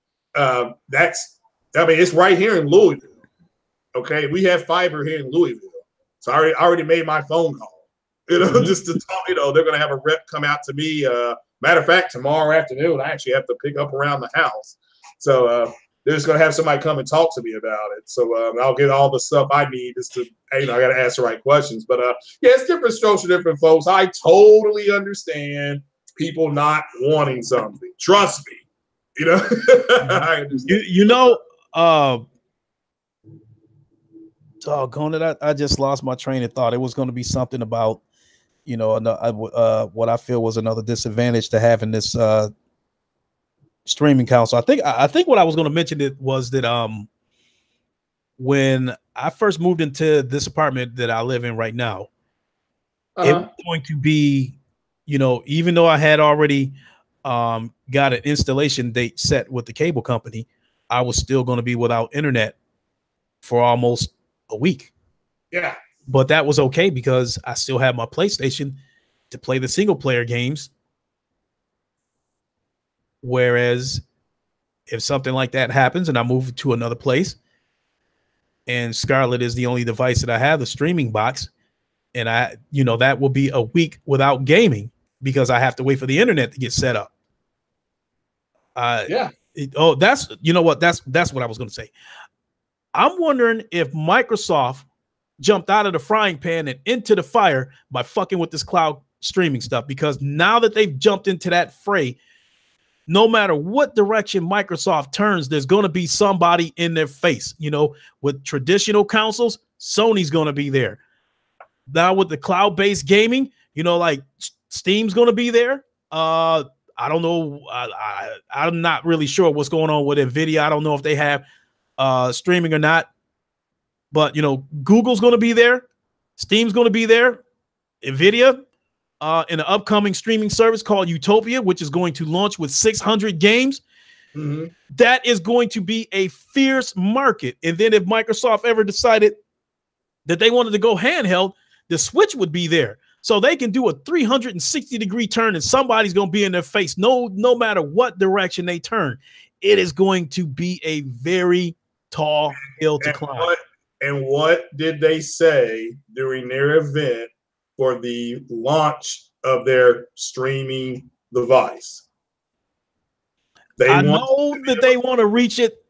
it's right here in Louisville. Okay, we have fiber here in Louisville. So I already made my phone call, just to talk. They're going to have a rep come out to me. Matter of fact, tomorrow afternoon, I actually have to pick up around the house. So they're just going to have somebody come and talk to me about it. So I'll get all the stuff I need just to, I got to ask the right questions. But yeah, it's different strokes for different folks. I totally understand people not wanting something. Trust me. I understand. Doggone it, I just lost my train of thought. It was going to be something about, what I feel was another disadvantage to having this streaming console. I think what I was going to mention was that when I first moved into this apartment that I live in right now, it was going to be, even though I had already got an installation date set with the cable company, I was still going to be without internet for almost a week. Yeah. But that was okay because I still have my PlayStation to play the single player games. Whereas if something like that happens and I move to another place and Scarlett is the only device that I have, the streaming box, and that will be a week without gaming because I have to wait for the internet to get set up. Yeah. That's what I was going to say. I'm wondering if Microsoft jumped out of the frying pan and into the fire by fucking with this cloud streaming stuff, because now that they've jumped into that fray, no matter what direction Microsoft turns, there's going to be somebody in their face. With traditional consoles, Sony's going to be there. Now with the cloud-based gaming, like Steam's going to be there. I don't know. I'm not really sure what's going on with NVIDIA. I don't know if they have streaming or not. But, Google's going to be there. Steam's going to be there. NVIDIA. In an upcoming streaming service called Utopia, which is going to launch with 600 games. Mm-hmm. That is going to be a fierce market. And then if Microsoft ever decided that they wanted to go handheld, the Switch would be there. So they can do a 360-degree turn and somebody's going to be in their face. No matter what direction they turn, it is going to be a very tall hill to climb. What did they say during their event for the launch of their streaming device? I know that they want to reach it.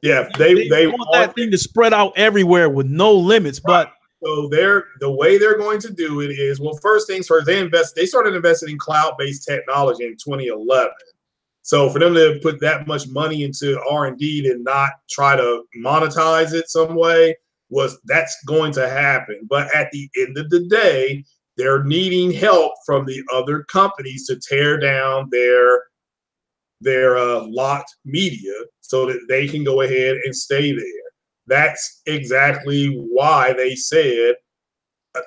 Yeah, they want that thing to spread out everywhere with no limits. Right. But so the way they're going to do it is, well, first things first, they started investing in cloud-based technology in 2011. So for them to put that much money into R&D and not try to monetize it some way, was that's going to happen. But at the end of the day, they're needing help from the other companies to tear down their locked media so that they can go ahead and stay there. That's exactly why they said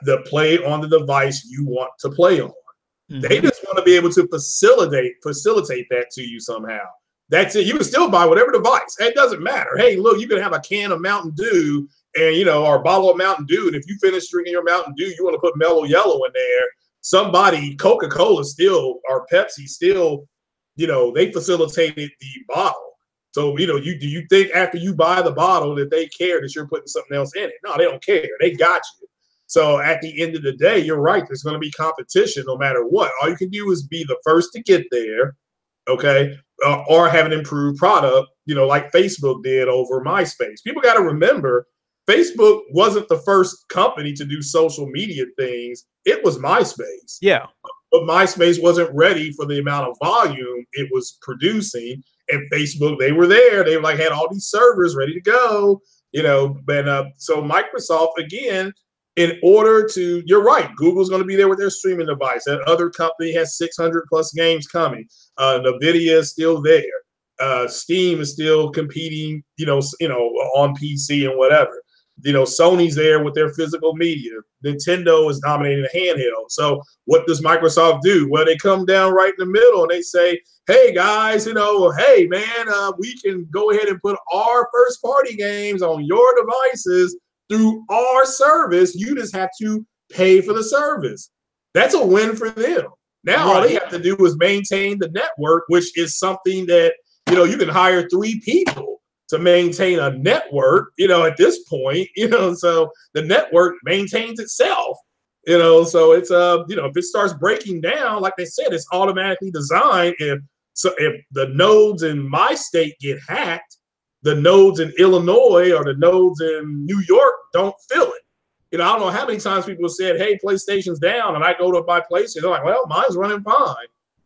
the play on the device you want to play on. Mm-hmm. They just want to be able to facilitate that to you somehow. That's it. You can still buy whatever device. It doesn't matter. Hey, look, you can have a can of Mountain Dew and, or a bottle of Mountain Dew. And if you finish drinking your Mountain Dew, you want to put Mellow Yellow in there. Somebody, Coca-Cola still, or Pepsi still, they facilitated the bottle. So, do you think after you buy the bottle that they care that you're putting something else in it? No, they don't care. They got you. So at the end of the day, you're right. There's going to be competition no matter what. All you can do is be the first to get there, okay, or have an improved product, like Facebook did over MySpace. People got to remember, Facebook wasn't the first company to do social media things. It was MySpace. Yeah. But MySpace wasn't ready for the amount of volume it was producing. And Facebook, they were there. They had all these servers ready to go, so Microsoft, again, in order to, you're right, Google's going to be there with their streaming device. That other company has 600 plus games coming. NVIDIA is still there. Steam is still competing, on PC and whatever. Sony's there with their physical media. Nintendo is dominating the handheld. So what does Microsoft do? Well, they come down right in the middle and they say, hey, guys, hey, man, we can go ahead and put our first party games on your devices through our service. You just have to pay for the service. That's a win for them. Now all they have to do is maintain the network, which is something that, you can hire 3 people to maintain a network, at this point, so the network maintains itself, so it's, if it starts breaking down, like they said, it's automatically designed. If the nodes in my state get hacked, the nodes in Illinois or the nodes in New York don't feel it. I don't know how many times people have said, hey, PlayStation's down, and I go to my PlayStation, they're like, well, mine's running fine.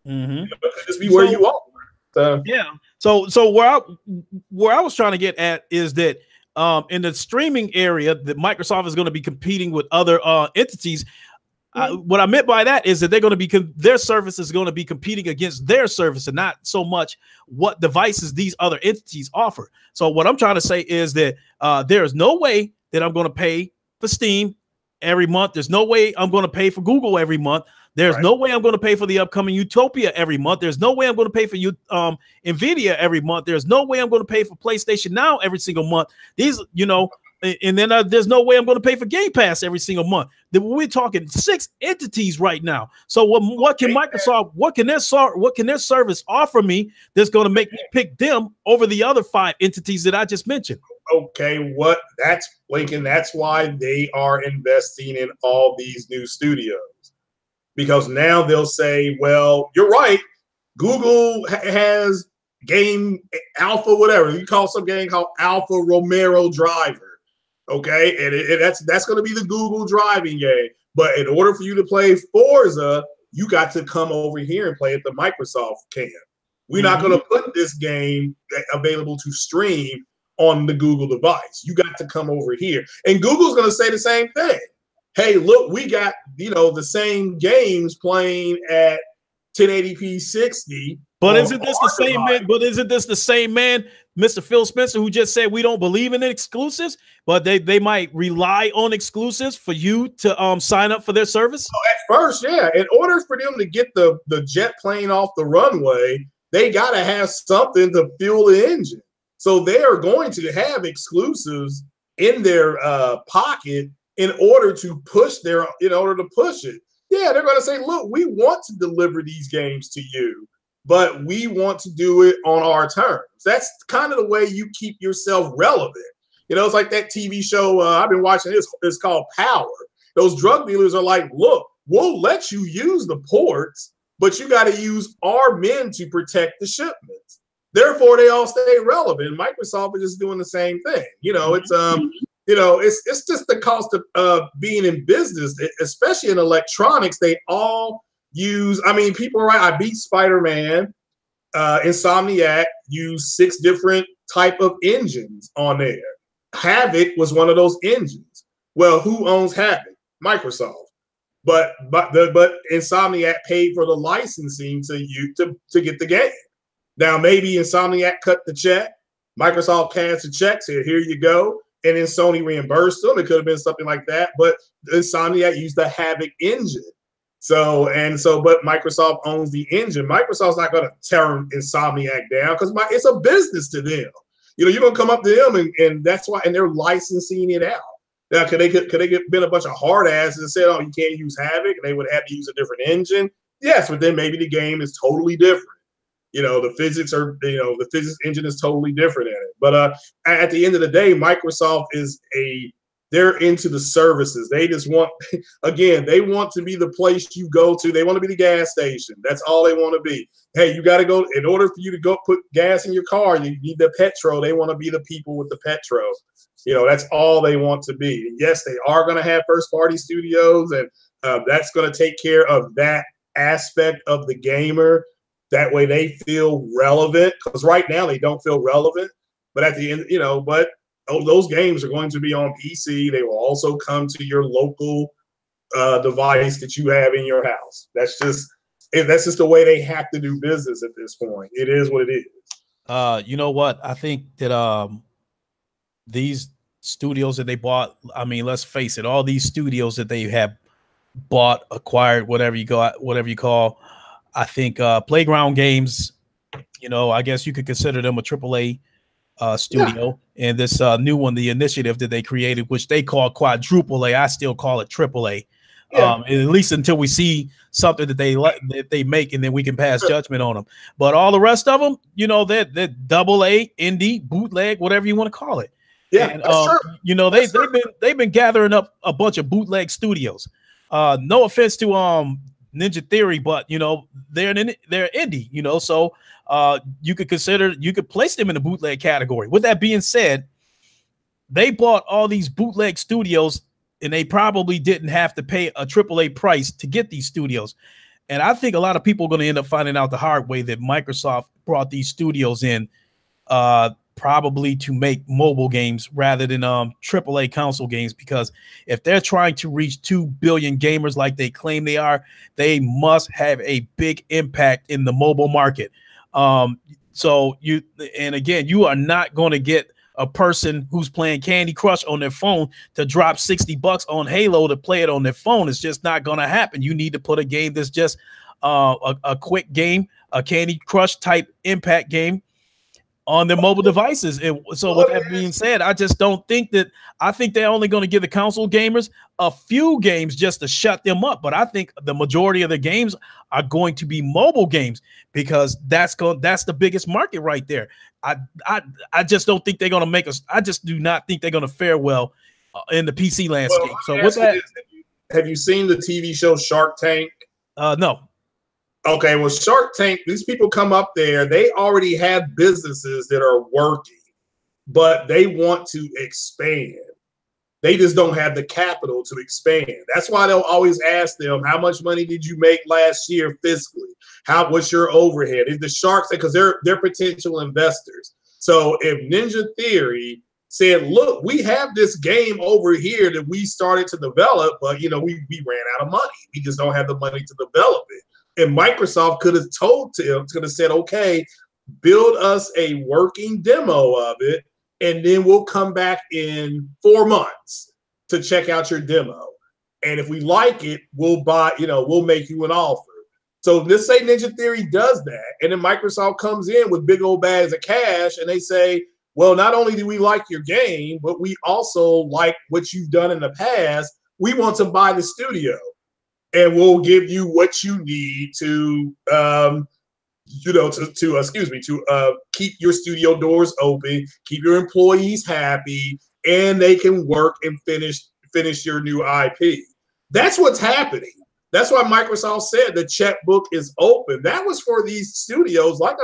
Mm-hmm. Just be where you are. So, yeah. So where I was trying to get at is that in the streaming area, that Microsoft is going to be competing with other entities. What I meant by that is that they're going to be their service is going to be competing against their service, and not so much what devices these other entities offer. So what I'm trying to say is that there is no way that I'm going to pay for Steam every month. There's no way I'm going to pay for Google every month. There's no way I'm going to pay for the upcoming Utopia every month. There's no way I'm going to pay for NVIDIA every month. There's no way I'm going to pay for PlayStation Now every single month. These, and then there's no way I'm going to pay for Game Pass every single month. We're talking 6 entities right now. So what can Microsoft, what can their service offer me that's going to make me pick them over the other 5 entities that I just mentioned? Okay, that's Lincoln. That's why they are investing in all these new studios. Because now they'll say, well, you're right. Google has game Alpha, whatever. You call some game called Alpha Romero Driver. Okay. And that's going to be the Google driving game. But in order for you to play Forza, you got to come over here and play at the Microsoft can. We're not going to put this game available to stream on the Google device. You got to come over here. And Google's going to say the same thing. Hey, look, we got, the same games playing at 1080p 60. But isn't this the same man? But isn't this the same man, Mr. Phil Spencer, who just said we don't believe in exclusives, but they might rely on exclusives for you to sign up for their service? Oh, at first, yeah. In order for them to get the jet plane off the runway, they got to have something to fuel the engine. So they are going to have exclusives in their pocket in order to push it. Yeah, they're going to say, look, we want to deliver these games to you, but we want to do it on our terms. That's kind of the way you keep yourself relevant. It's like that TV show I've been watching. It's called Power. Those drug dealers are like, look, we'll let you use the ports, but you got to use our men to protect the shipments. Therefore, they all stay relevant. Microsoft is just doing the same thing. It's just the cost of being in business, especially in electronics. They all use, people are right. I beat Spider-Man. Insomniac used 6 different type of engines on there. Havoc was one of those engines. Well, who owns Havoc? Microsoft. But Insomniac paid for the licensing to get the game. Now maybe Insomniac cut the check. Microsoft cashed the check, said, here you go. And then Sony reimbursed them. It could have been something like that. But Insomniac used the Havoc engine. But Microsoft owns the engine. Microsoft's not going to turn Insomniac down because it's a business to them. You're going to come up to them and that's why, and they're licensing it out. Now, could they get been a bunch of hard asses and said, oh, you can't use Havoc, and they would have to use a different engine? Yes, but then maybe the game is totally different. The physics engine is totally different in it. But at the end of the day, Microsoft they're into the services. They just want, again, they want to be the place you go to. They want to be the gas station. That's all they want to be. Hey, you got to go, in order for you to go put gas in your car, you need the petrol. They want to be the people with the petrol. That's all they want to be. And yes, they are going to have first-party studios, and that's going to take care of that aspect of the gamer. That way they feel relevant, because right now they don't feel relevant. But at the end, those games are going to be on PC. They will also come to your local device that you have in your house. That's just the way they have to do business at this point. It is what it is. You know what? I think that these studios that they bought, I mean, let's face it, all these studios that they have bought, acquired, whatever you call, I think Playground Games, I guess you could consider them a AAA studio. Yeah. And this new one, the initiative that they created, which they call quadruple A, I still call it AAA. Yeah. At least until we see something that they make, and then we can pass judgment on them. But all the rest of them, they're double A, indie, bootleg, whatever you want to call it. Yeah, and, they've been gathering up a bunch of bootleg studios. No offense to Ninja Theory, but they're indie. So you could place them in the bootleg category. With that being said, they bought all these bootleg studios, and they probably didn't have to pay a AAA price to get these studios. And I think a lot of people are going to end up finding out the hard way that Microsoft brought these studios in probably to make mobile games rather than AAA console games, because if they're trying to reach 2 billion gamers like they claim they are, they must have a big impact in the mobile market. You are not going to get a person who's playing Candy Crush on their phone to drop $60 on Halo to play it on their phone. It's just not going to happen. You need to put a game that's just a quick game, a Candy Crush type impact game on their mobile devices. And so with that being said, I just don't think that, I think they're only going to give the console gamers a few games just to shut them up. But I think the majority of the games are going to be mobile games, because that's the biggest market right there. I just don't think they're going to make us. I just do not think they're going to fare well in the PC landscape. So with that, have you seen the TV show Shark Tank? No. Okay, well, Shark Tank, these people come up there, they already have businesses that are working, but they want to expand. They just don't have the capital to expand. That's why they'll always ask them, how much money did you make last year fiscally? What's your overhead? Is the Sharks, because they're potential investors. So if Ninja Theory said, look, we have this game over here that we started to develop, but we ran out of money. We just don't have the money to develop it. And Microsoft could have said, okay, build us a working demo of it, and then we'll come back in 4 months to check out your demo. And if we like it, we'll make you an offer. So let's say Ninja Theory does that, and then Microsoft comes in with big old bags of cash, and they say, well, not only do we like your game, but we also like what you've done in the past. We want to buy the studio. And we'll give you what you need to keep your studio doors open, keep your employees happy, and they can work and finish your new IP. That's what's happening. That's why Microsoft said the checkbook is open. That was for these studios like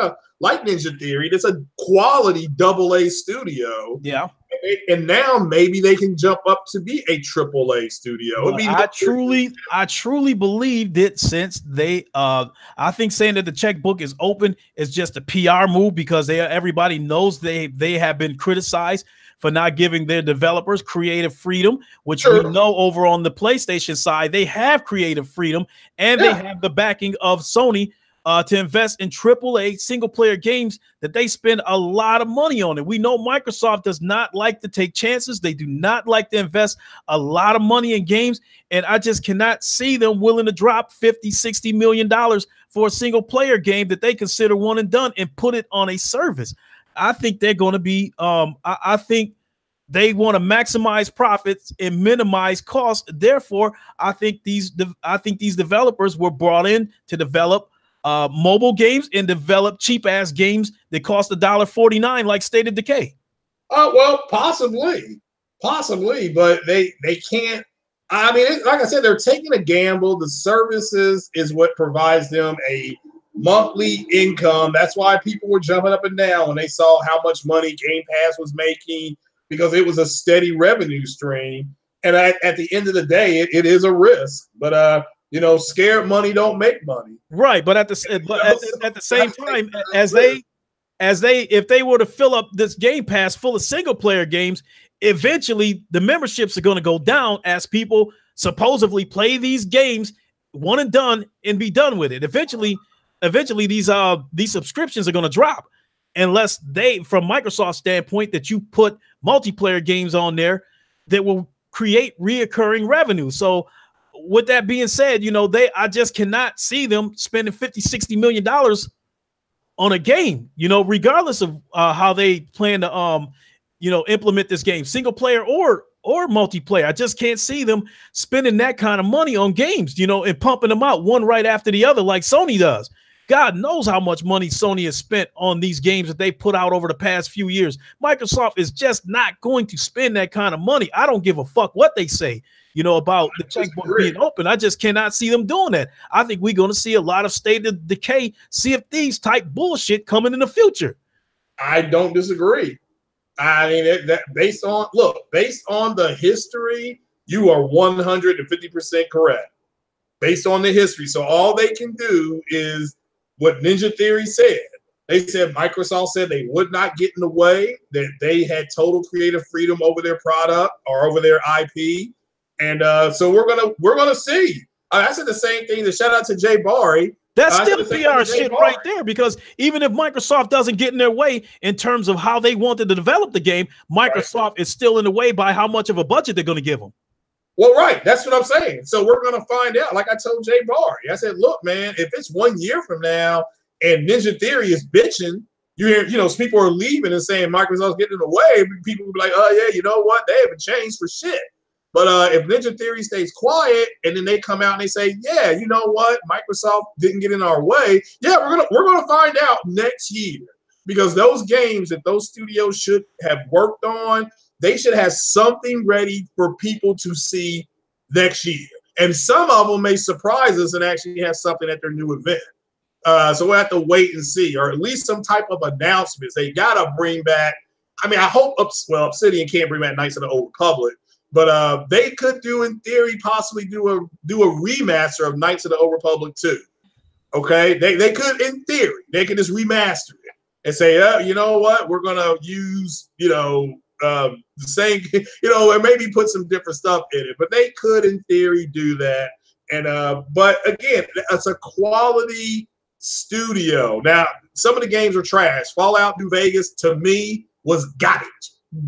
Ninja Theory. That's a quality AA studio. Yeah. And now maybe they can jump up to be a AAA studio. Well, I truly believe that, since they, I think saying that the checkbook is open is just a PR move, because everybody knows they have been criticized for not giving their developers creative freedom, which Sure. we know over on the PlayStation side, they have creative freedom and they have the backing of Sony to invest in AAA single-player games that they spend a lot of money on. And we know Microsoft does not like to take chances. They do not like to invest a lot of money in games. And I just cannot see them willing to drop $50-60 million for a single-player game that they consider one and done and put it on a service. I think they're going to be I think they want to maximize profits and minimize costs. Therefore, I think these developers were brought in to develop mobile games and develop cheap ass games that cost $1.49 like State of Decay. Well, possibly, but they can't. I mean, like I said, they're taking a gamble. The services is what provides them a monthly income. That's why people were jumping up and down when they saw how much money Game Pass was making, because it was a steady revenue stream. And at the end of the day, it is a risk. But scared money don't make money. Right, but at the same time, if they were to fill up this Game Pass full of single player games, eventually the memberships are going to go down as people supposedly play these games one and done and be done with it. Eventually these subscriptions are going to drop unless they, from Microsoft's standpoint, that you put multiplayer games on there that will create reoccurring revenue. So with that being said, I just cannot see them spending $50-60 million on a game, regardless of how they plan to implement this game, single player or multiplayer. I just can't see them spending that kind of money on games, and pumping them out one right after the other like Sony does. God knows how much money Sony has spent on these games that they put out over the past few years. Microsoft is just not going to spend that kind of money. I don't give a fuck what they say, about the checkbook being open. I just cannot see them doing that. I think we're going to see a lot of State of Decay, Sea of Thieves type bullshit coming in the future. I don't disagree. I mean, based on the history, you are 150% correct. Based on the history. So all they can do is what Ninja Theory said. They said Microsoft said they would not get in the way, that they had total creative freedom over their product or over their IP. And so we're gonna see. I said the same thing. The shout out to Jay Barry. That's still PR shit right there, because even if Microsoft doesn't get in their way in terms of how they wanted to develop the game, Microsoft is still in the way by how much of a budget they're going to give them. Well, right. That's what I'm saying. So we're going to find out. Like I told Jay Barry, I said, look, man, if it's 1 year from now and Ninja Theory is bitching, you hear, people are leaving and saying Microsoft's getting in the way. People will be like, oh, yeah, you know what? They haven't changed for shit. But if Ninja Theory stays quiet and then they come out and they say, yeah, you know what? Microsoft didn't get in our way. Yeah, we're gonna find out next year, because those games that those studios should have worked on, they should have something ready for people to see next year. And some of them may surprise us and actually have something at their new event. So we'll have to wait and see, or at least some type of announcements. They gotta bring back. I mean, I hope Obsidian can't bring back Knights of the Old Republic. But they could in theory, possibly do a remaster of Knights of the Old Republic 2. Okay, they could, in theory, they could just remaster it and say, you know what, we're gonna use, the same, and maybe put some different stuff in it. But they could, in theory, do that. And but again, it's a quality studio. Now, some of the games are trash. Fallout New Vegas, to me, was garbage.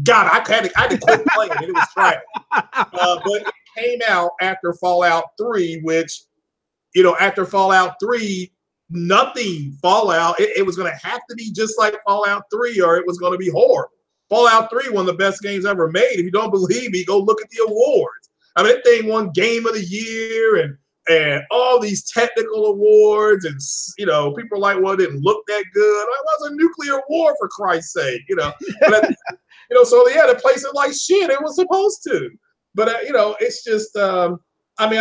God, I had to quit playing it. It was trash. But it came out after Fallout 3, which, after Fallout 3, nothing Fallout, it was going to have to be just like Fallout 3 or it was going to be horrible. Fallout 3, one of the best games ever made. If you don't believe me, go look at the awards. I mean, that thing won Game of the Year and all these technical awards, and people are like, well, it didn't look that good. It was a nuclear war, for Christ's sake, But, so they had to place it like shit. It was supposed to. But, it's just, I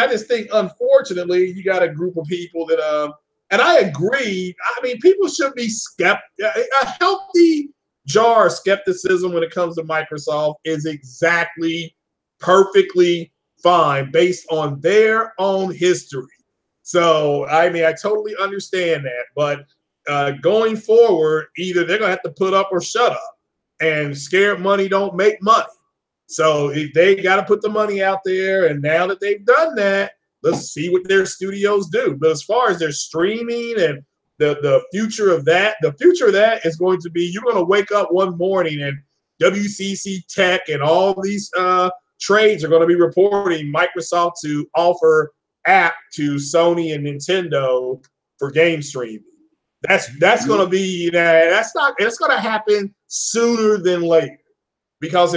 just think, unfortunately, you got a group of people that, and I agree. I mean, people should be a healthy jar of skepticism when it comes to Microsoft is exactly perfectly fine based on their own history. So, I totally understand that. But going forward, either they're going to have to put up or shut up. and scared money don't make money. So they got to put the money out there. And now that they've done that, let's see what their studios do. But as far as their streaming and the future of that is going to be, you're going to wake up one morning and WCC Tech and all these trades are going to be reporting Microsoft to offer app to Sony and Nintendo for game streaming. That's going to be that's going to happen sooner than later because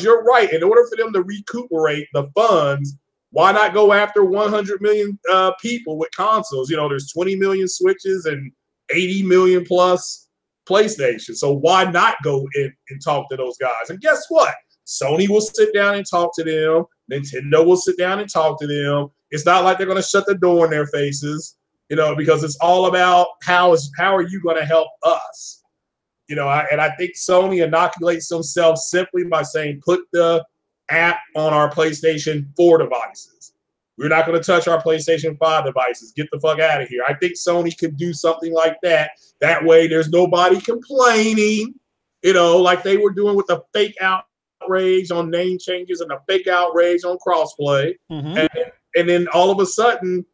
you're right. In order for them to recuperate the funds, why not go after 100 million people with consoles? There's 20 million Switches and 80 million plus PlayStation. So why not go in and talk to those guys? And guess what? Sony will sit down and talk to them. Nintendo will sit down and talk to them. It's not like they're going to shut the door in their faces, because it's all about how are you going to help us? And I think Sony inoculates themselves simply by saying, put the app on our PlayStation 4 devices. We're not going to touch our PlayStation 5 devices. Get the fuck out of here. I think Sony could do something like that. That way there's nobody complaining, like they were doing with the fake outrage on name changes and the fake outrage on crossplay. Mm-hmm. And then all of a sudden,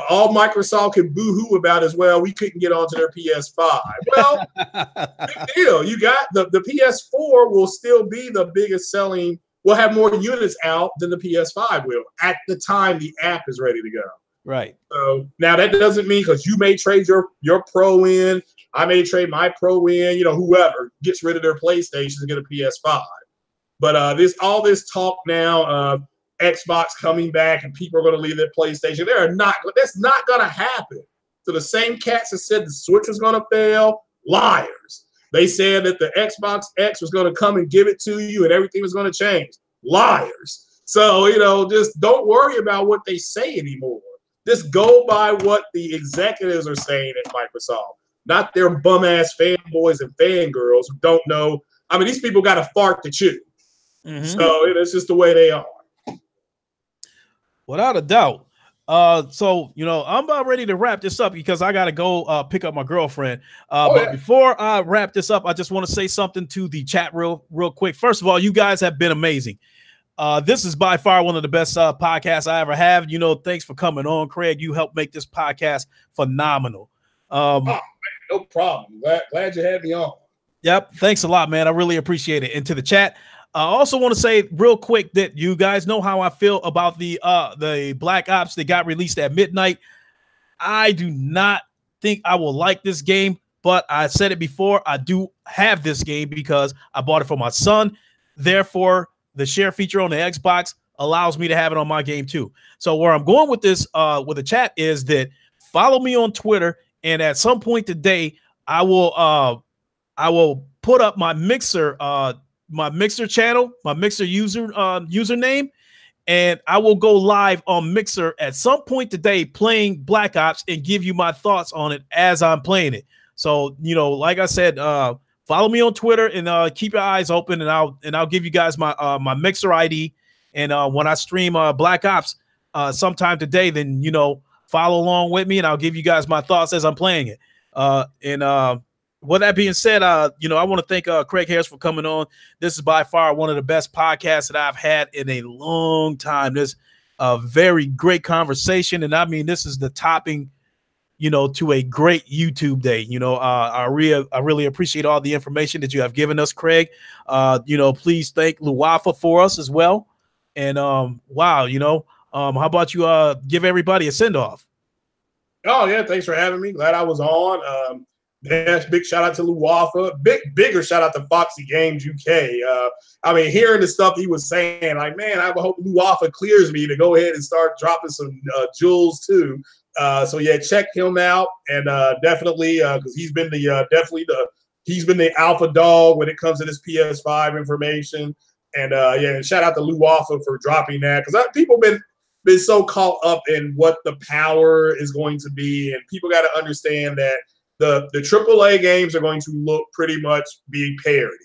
all Microsoft can boo-hoo about as well. We couldn't get onto their PS5. Well, big deal. You got the PS4 will still be the biggest selling. We'll have more units out than the PS5 will at the time the app is ready to go. Right. So now that doesn't mean because you may trade your Pro in, I may trade my Pro in, whoever gets rid of their PlayStation and get a PS5. But all this talk now of Xbox coming back and people are going to leave their PlayStation, that's not going to happen. So the same cats that said the Switch was going to fail, liars. They said that the Xbox X was going to come and give it to you and everything was going to change. Liars. So, just don't worry about what they say anymore. Just go by what the executives are saying at Microsoft, not their bum-ass fanboys and fangirls who don't know. I mean, these people got a fart to chew. Mm-hmm. So it's just the way they are. Without a doubt. So, I'm about ready to wrap this up because I got to go pick up my girlfriend. But before I wrap this up, I just want to say something to the chat real quick. First of all, you guys have been amazing. This is by far one of the best podcasts I ever have. Thanks for coming on, Craig. You helped make this podcast phenomenal. No problem. Glad you had me on. Yep. Thanks a lot, man. I really appreciate it. And to the chat, I also want to say real quick that you guys know how I feel about the Black Ops that got released at midnight. I do not think I will like this game, but I said it before. I do have this game because I bought it for my son. Therefore, the share feature on the Xbox allows me to have it on my game too. So where I'm going with this, with the chat is that follow me on Twitter, and at some point today, I will put up my Mixer channel, my Mixer username, and I will go live on Mixer at some point today playing Black Ops and give you my thoughts on it as I'm playing it. So, like I said, follow me on Twitter and keep your eyes open, and I'll give you guys my Mixer ID. And when I stream Black Ops sometime today, then follow along with me, and I'll give you guys my thoughts as I'm playing it. With that being said, I want to thank Craig Harris for coming on. This is by far one of the best podcasts that I've had in a long time. This a very great conversation, and I mean, this is the topping, to a great YouTube day. I really appreciate all the information that you have given us, Craig. Please thank Luwafa for us as well. And wow, how about you give everybody a send off? Oh yeah, thanks for having me. Glad I was on. Yes, big shout out to Luwafa. Bigger shout out to Foxy Games UK. I mean, hearing the stuff he was saying, like, man, I hope Luwafa clears me to go ahead and start dropping some jewels too. So yeah, check him out, and definitely because he's been he's been the alpha dog when it comes to this PS5 information. And yeah, and shout out to Luwafa for dropping that, because people been so caught up in what the power is going to be, and people got to understand that the AAA games are going to look pretty much be parity.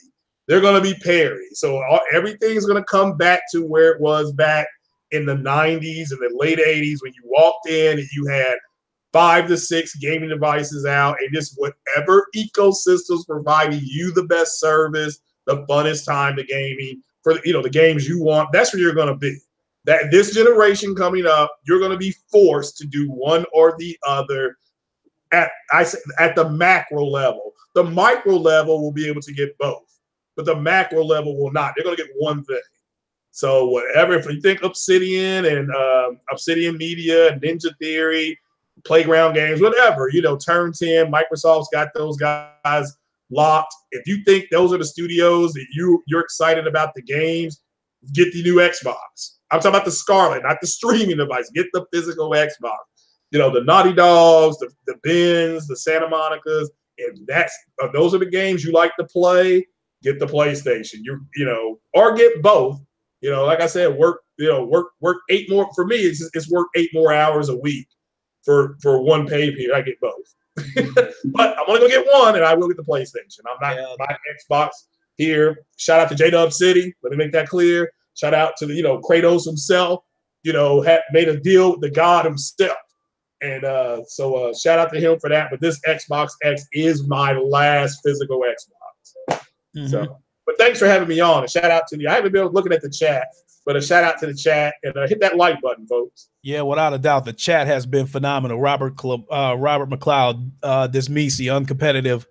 They're going to be parity. So everything's going to come back to where it was back in the 90s and the late 80s when you walked in and you had 5 to 6 gaming devices out, and just whatever ecosystems providing you the best service, the funnest time to gaming for the games you want. That's where you're going to be. That this generation coming up, you're going to be forced to do one or the other at the macro level. The micro level will be able to get both, but the macro level will not. They're going to get one thing. So whatever, if you think Obsidian and Obsidian Media, Ninja Theory, Playground Games, whatever, Turn 10, Microsoft's got those guys locked. If you think those are the studios that you're excited about the games, get the new Xbox. I'm talking about the Scarlet, not the streaming device. Get the physical Xbox. The Naughty Dogs, the Bens, the Santa Monicas, and those are the games you like to play. Get the PlayStation. Or get both. Like I said, work 8 more. For me, it's work 8 more hours a week for one pay period. I get both. But I'm only gonna get one, and I will get the PlayStation. I'm not my Xbox here. Shout out to J-Dub City. Let me make that clear. Shout out to the Kratos himself. Had made a deal with the God himself. And so shout out to him for that. But this Xbox X is my last physical Xbox. Mm-hmm. So, but thanks for having me on. A shout out to you. I haven't been looking at the chat, but a shout out to the chat and hit that like button, folks. Yeah, without a doubt, the chat has been phenomenal. Robert McLeod, Dismisi, Uncompetitive,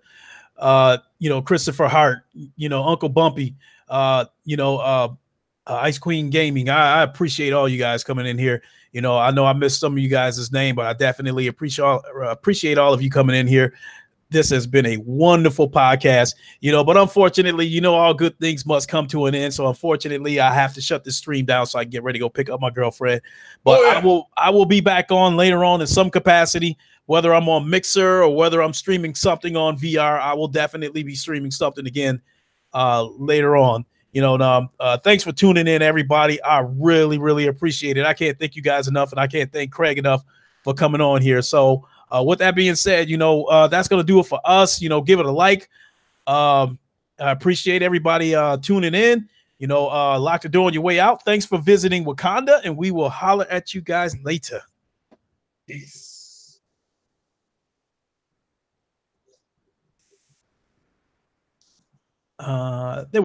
Christopher Hart, Uncle Bumpy, Ice Queen Gaming. I appreciate all you guys coming in here. I know I missed some of you guys' name, but I definitely appreciate all of you coming in here. This has been a wonderful podcast, but unfortunately, all good things must come to an end. So unfortunately, I have to shut this stream down so I can get ready to go pick up my girlfriend. But I will be back on later on in some capacity, whether I'm on Mixer or whether I'm streaming something on VR. I will definitely be streaming something again later on. Thanks for tuning in, everybody. I really, really appreciate it. I can't thank you guys enough, and I can't thank Craig enough for coming on here. So with that being said, that's going to do it for us. Give it a like. I appreciate everybody tuning in. Lock the door on your way out. Thanks for visiting Wakanda, and we will holler at you guys later. Peace. There